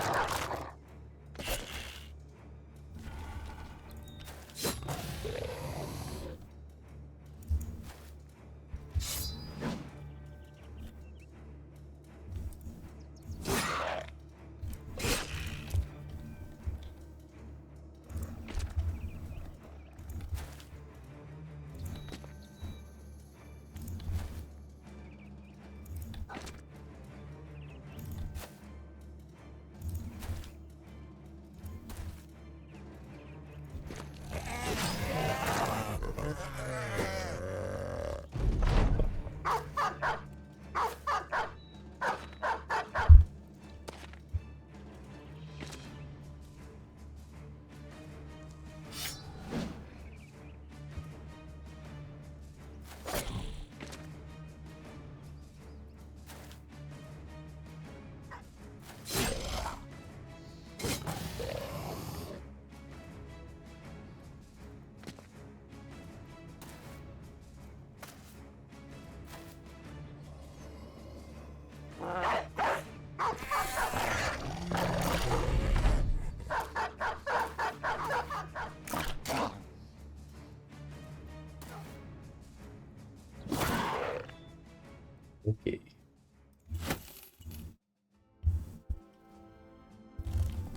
Okay.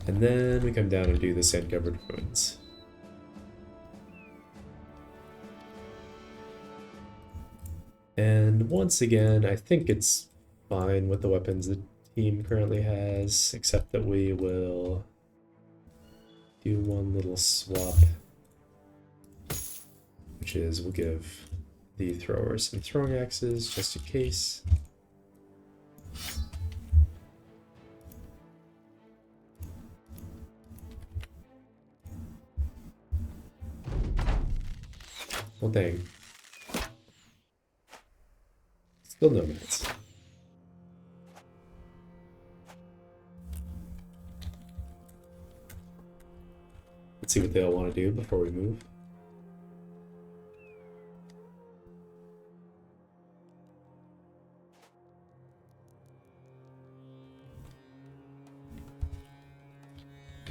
And then we come down and do the sand-covered ruins. And once again, I think it's fine with the weapons the team currently has, except that we will do one little swap, which is we'll give the throwers some throwing axes just in case. Well, dang. Still Nomads. Let's see what they'll want to do before we move.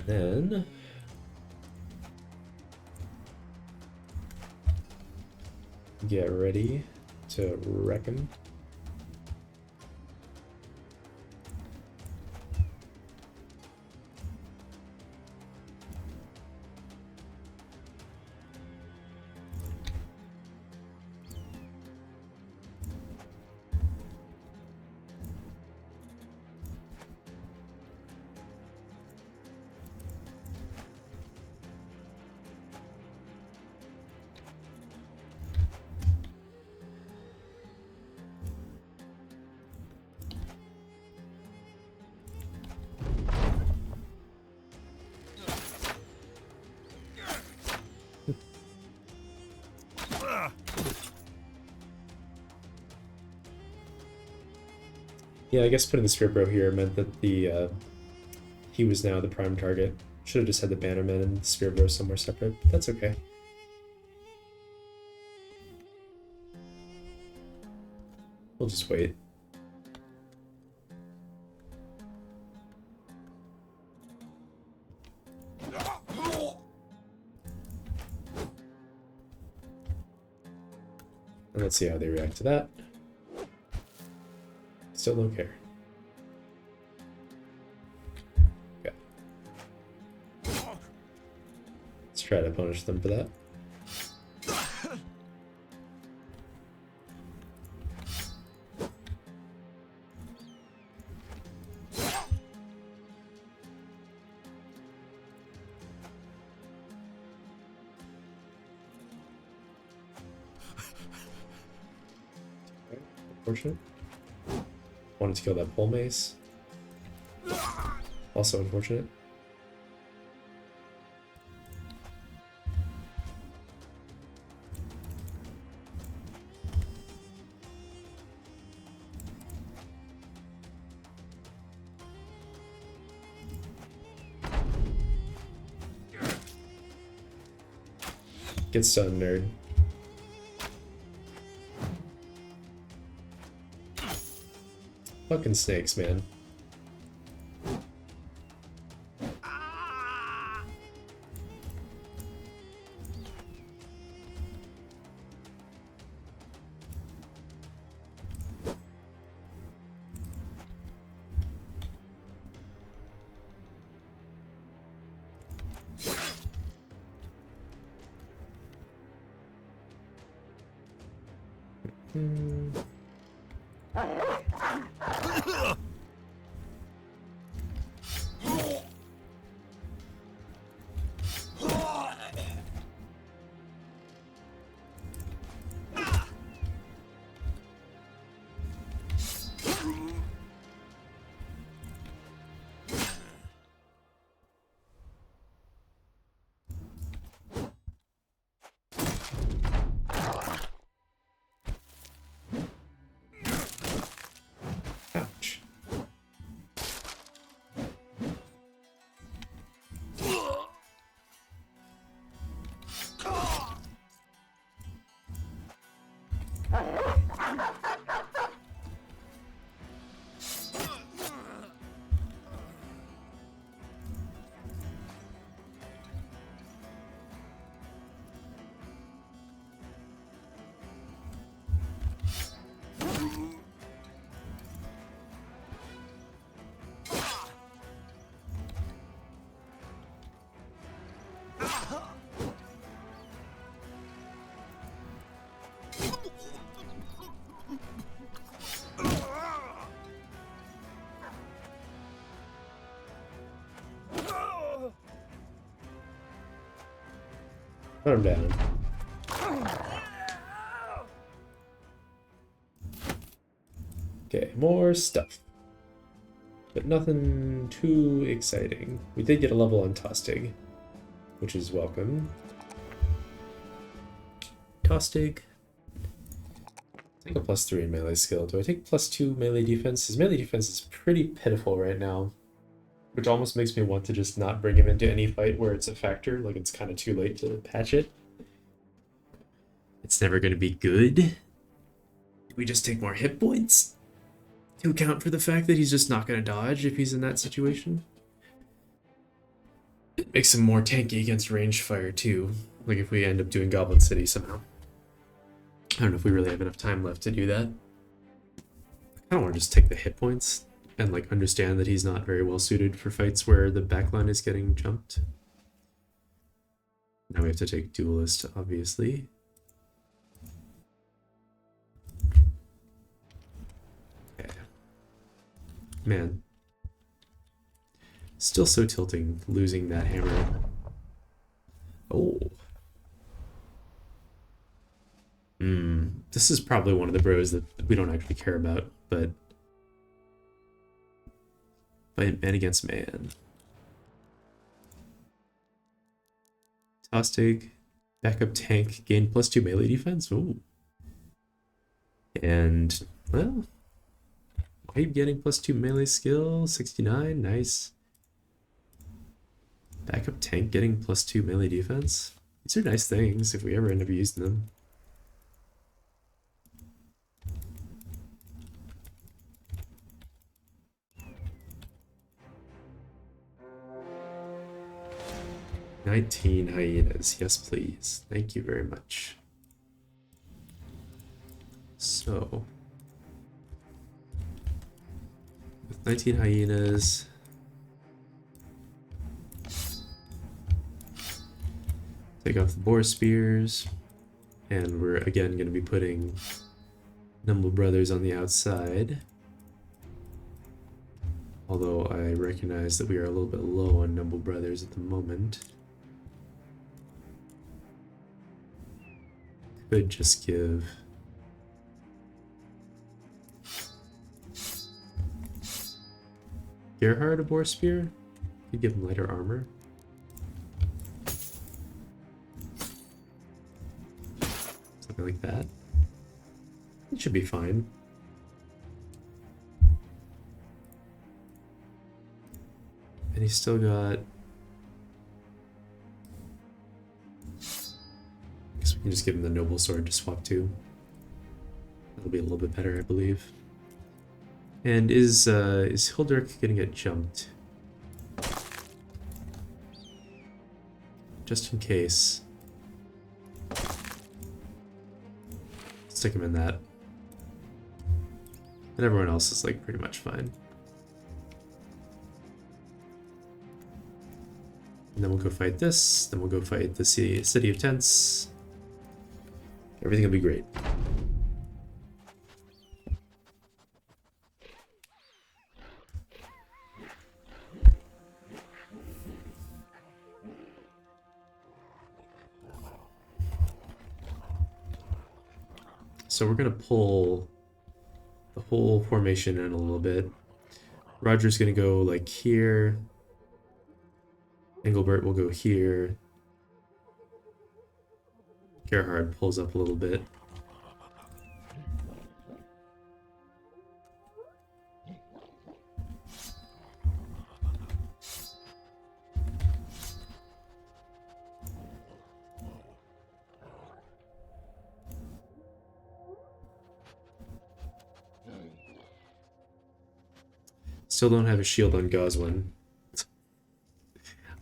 Then get ready to wreck him. Yeah, I guess putting the Spirit Bro here meant that the he was now the prime target. Should have just had the Bannerman and the Spirit Bro somewhere separate, but that's okay. We'll just wait. Let's see how they react to that. Still don't care. Okay. Let's try to punish them for that. Unfortunate. Wanted to kill that pole mace. Also unfortunate. Get stunned, nerd. Fucking snakes, man. Ouch. Put him down. Okay, more stuff. But nothing too exciting. We did get a level on Tostig, which is welcome. Tostig. Take a +3 in melee skill. Do I take +2 melee defense? His melee defense is pretty pitiful right now, which almost makes me want to just not bring him into any fight where it's a factor, like it's kind of too late to patch it. It's never going to be good. We just take more hit points to account for the fact that he's just not going to dodge if he's in that situation. It makes him more tanky against ranged fire too, like if we end up doing Goblin City somehow. I don't know if we really have enough time left to do that. I don't want to just take the hit points and like understand that he's not very well suited for fights where the backline is getting jumped. Now we have to take Duelist, obviously. Okay. Man. Still so tilting losing that hammer. Oh. This is probably one of the bros that we don't actually care about, but man against man. Tostig, backup tank, gain +2 melee defense. Ooh. And, well, Wipe getting +2 melee skill, 69, nice. Backup tank getting +2 melee defense. These are nice things if we ever end up using them. "19 hyenas, yes please. Thank you very much." So, with 19 hyenas, take off the boar spears, and we're again going to be putting Nimble Brothers on the outside. Although I recognize that we are a little bit low on Nimble Brothers at the moment. Could just give Gerhard a boar spear. Could give him lighter armor. Something like that. It should be fine. And he's still got... I guess we can just give him the noble sword to swap to. That'll be a little bit better, I believe. And is Hilderic gonna get jumped? Just in case. Stick him in that. And everyone else is like pretty much fine. And then we'll go fight this, then we'll go fight the City of Tents. Everything will be great. So we're gonna pull the whole formation in a little bit. Roger's gonna go like here. Engelbert will go here. Gerhard pulls up a little bit. Still don't have a shield on Goswin.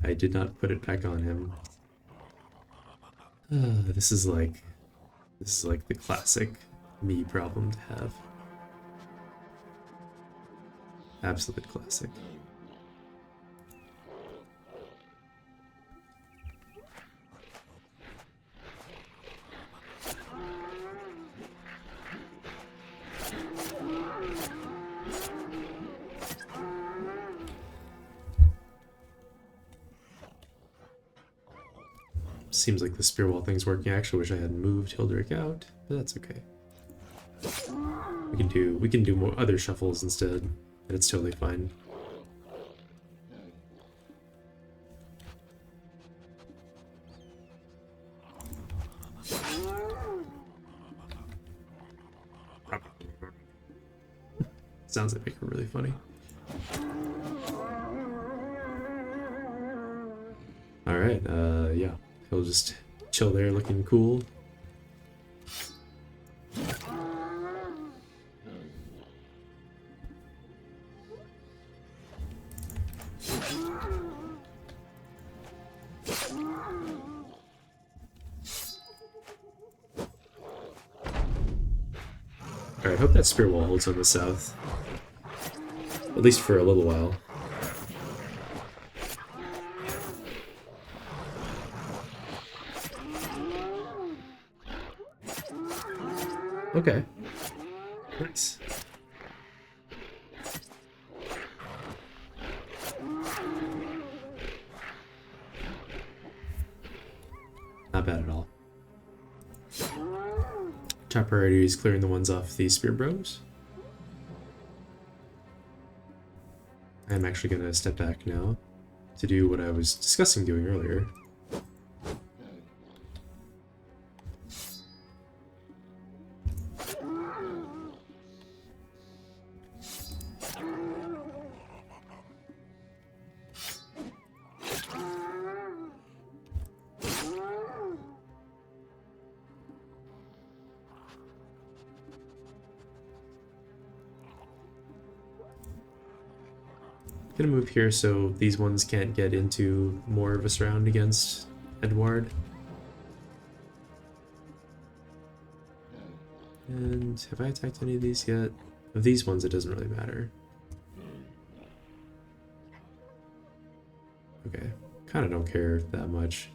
I did not put it back on him. This is like the classic me problem to have. Absolute classic. Seems like the spear wall thing's working. I actually wish I hadn't moved Hilderic out, but that's okay. We can do more other shuffles instead, and it's totally fine. Sounds like making really funny. Alright, yeah. He'll just chill there looking cool. Alright, hope that spear wall holds on the south. At least for a little while. Okay. Nice. Not bad at all. Top priority is clearing the ones off the spear bros. I'm actually going to step back now to do what I was discussing doing earlier. Gonna move here so these ones can't get into more of a round against Edward. And have I attacked any of these yet? Of these ones, it doesn't really matter. Okay, kind of don't care that much.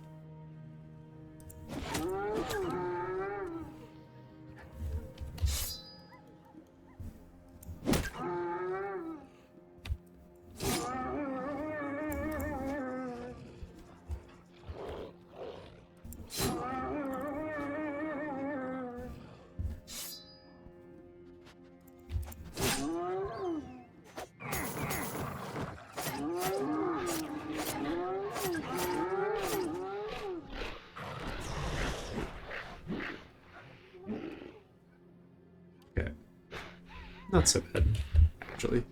Not so bad, actually.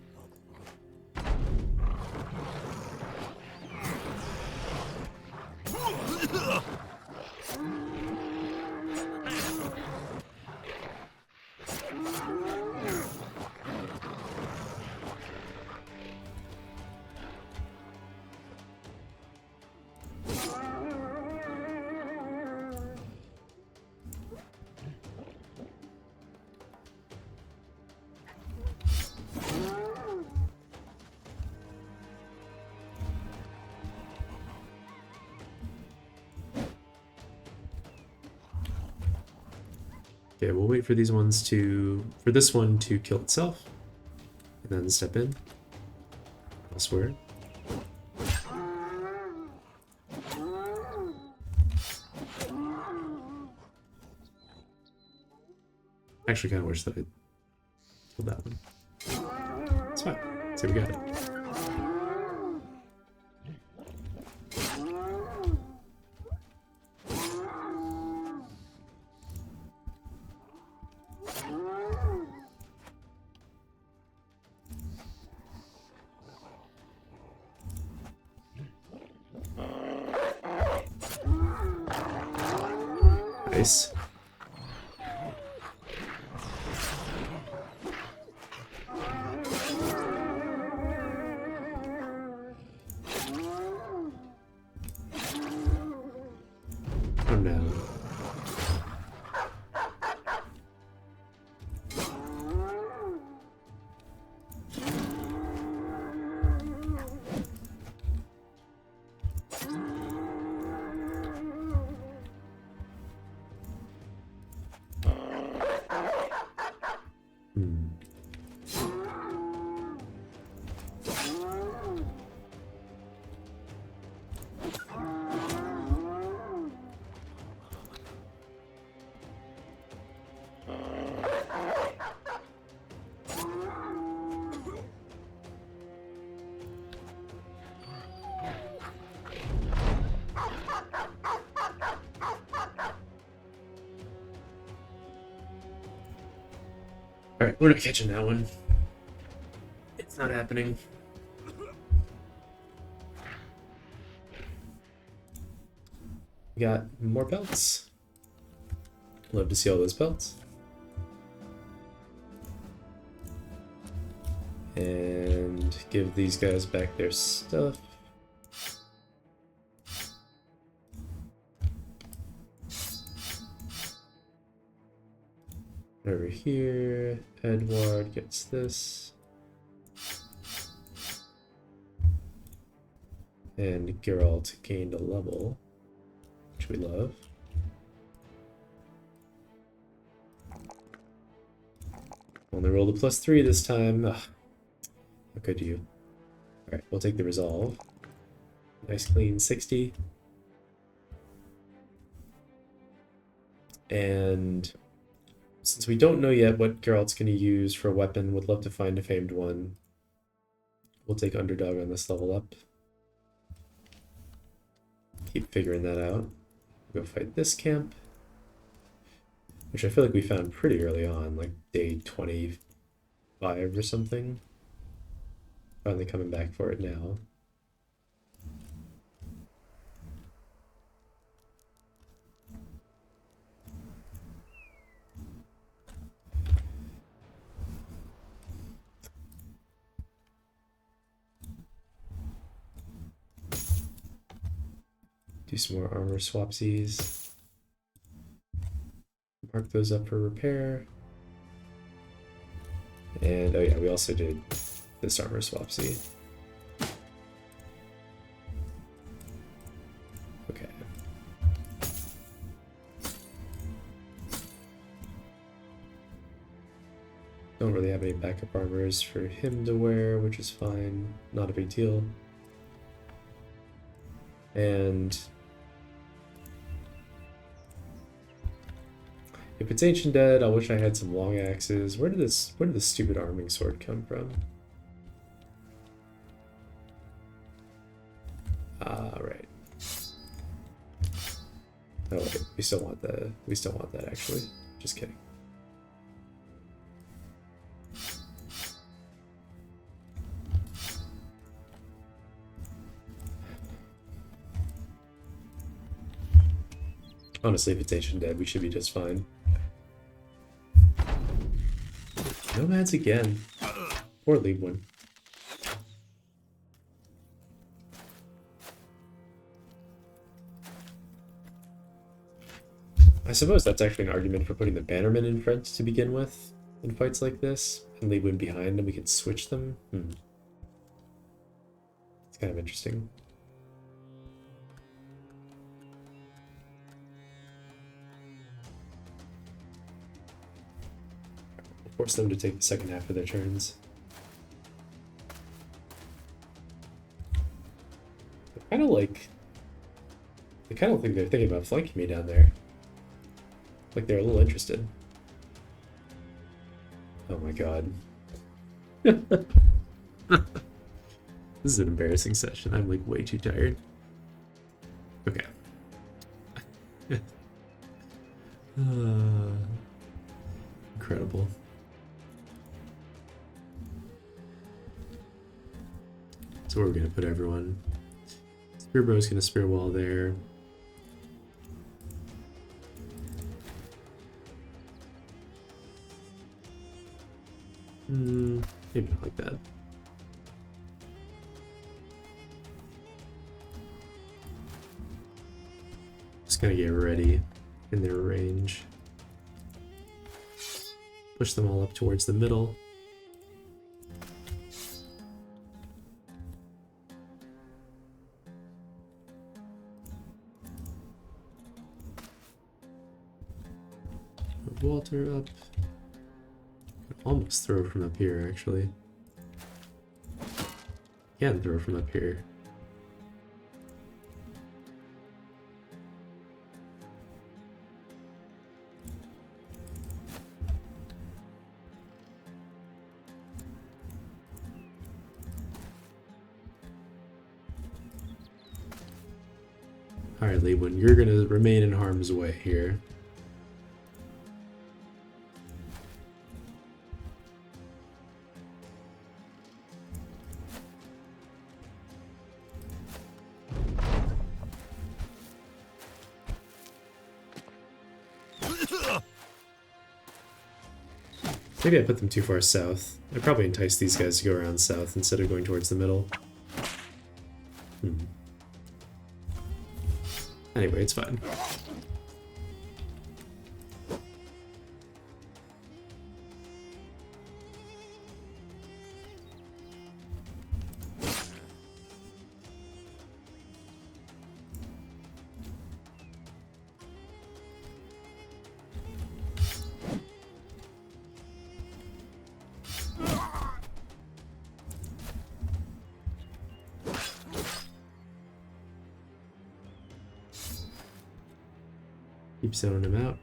Okay, we'll wait for these ones for this one to kill itself, and then step in elsewhere. Actually, kind of wish that I killed that one. It's fine. See, we got it. Nice. Oh no. Alright, we're not catching that one. It's not happening. We got more pelts. Love to see all those pelts. And give these guys back their stuff. Over here, Edward gets this. And Geralt gained a level, which we love. Only rolled a +3 this time. Ugh. How could you? Alright, we'll take the resolve. Nice clean 60. And since we don't know yet what Geralt's going to use for a weapon, would love to find a famed one. We'll take Underdog on this level up. Keep figuring that out. We'll go fight this camp, which I feel like we found pretty early on, like day 25 or something. Finally coming back for it now. Do some more armor swapsies. Mark those up for repair. And oh yeah, we also did this armor swapsy. Okay. Don't really have any backup armors for him to wear, which is fine. Not a big deal. And if it's Ancient Dead, I wish I had some long axes. Where did the stupid arming sword come from? Ah, right. Oh wait, we still want that actually. Just kidding. Honestly, if it's Ancient Dead, we should be just fine. Nomads again. Poor lead one. I suppose that's actually an argument for putting the bannermen in front to begin with in fights like this, and leave one behind, and we can switch them. It's kind of interesting. Force them to take the second half of their turns. They kind of think they're thinking about flanking me down there. Like they're a little interested. Oh my god. This is an embarrassing session. I'm like way too tired. Okay. Incredible. So we're gonna put everyone. Spearbow's gonna spear wall there. Maybe not like that. Just gonna get ready in their range. Push them all up towards the middle. Move Walter up. Almost throw from up here, actually. Can throw from up here. Alright, Leewin, you're gonna remain in harm's way here. Maybe I put them too far south. I probably enticed these guys to go around south instead of going towards the middle. Anyway, it's fine. Keep zoning him out.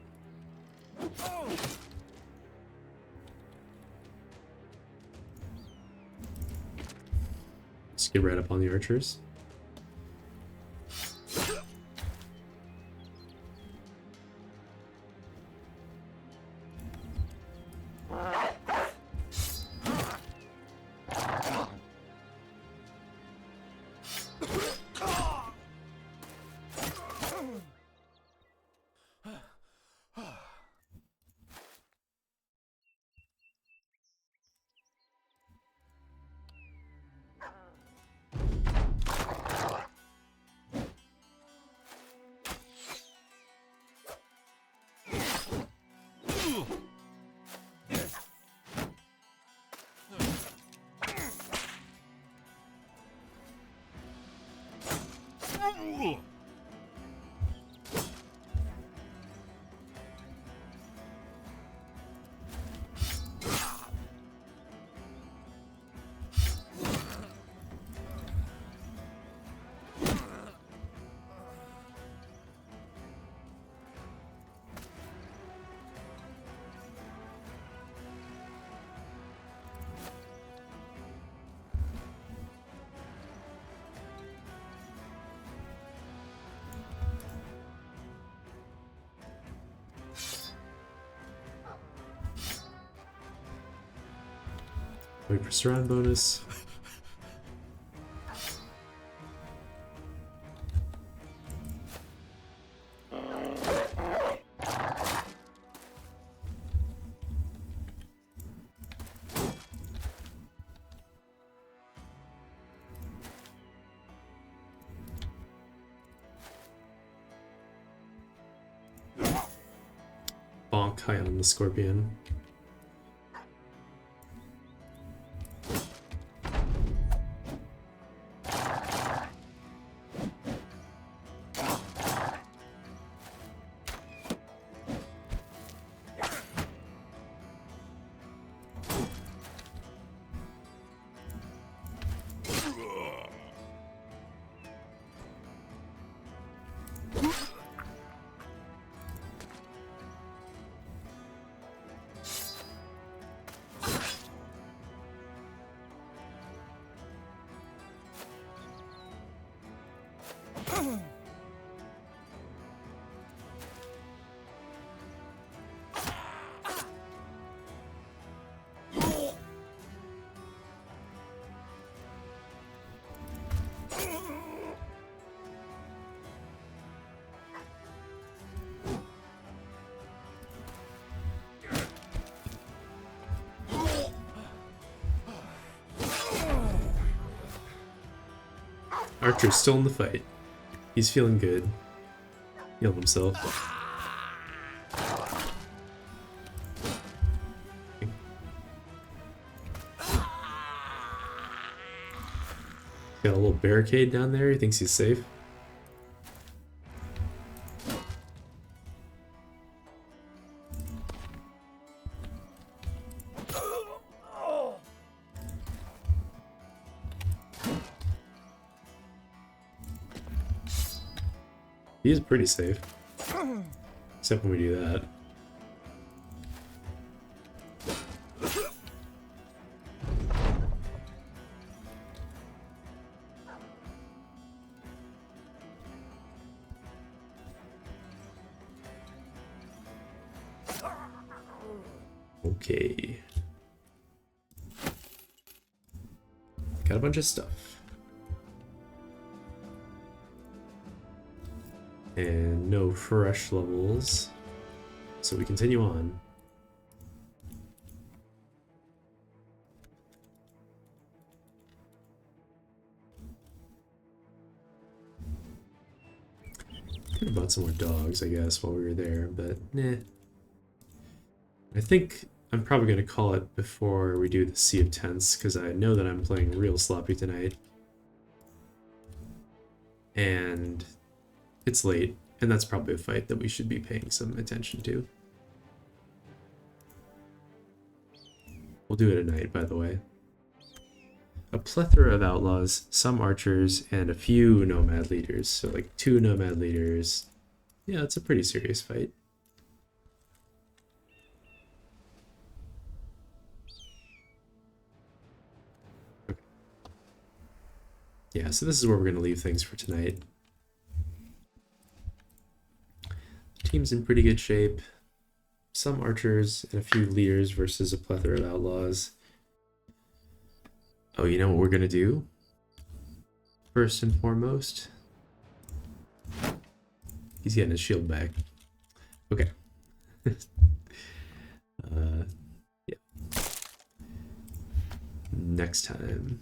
Let's get right up on the archers. Wait for surround bonus. Bonk high on the scorpion. Archer's still in the fight. He's feeling good. Healed himself. Got a little barricade down there. He thinks he's safe. He's pretty safe. Except when we do that. Okay. Got a bunch of stuff. And no fresh levels, so we continue on. Could have bought some more dogs, I guess, while we were there, but nah. I think I'm probably going to call it before we do the Sea of Tents, because I know that I'm playing real sloppy tonight. And it's late, and that's probably a fight that we should be paying some attention to. We'll do it at night, by the way. A plethora of outlaws, some archers, and a few nomad leaders. So like 2 nomad leaders. Yeah, it's a pretty serious fight. Okay. Yeah, so this is where we're going to leave things for tonight. Team's in pretty good shape. Some archers and a few leaders versus a plethora of outlaws. Oh, you know what we're gonna do? First and foremost, he's getting his shield back. Okay. Yeah. Next time.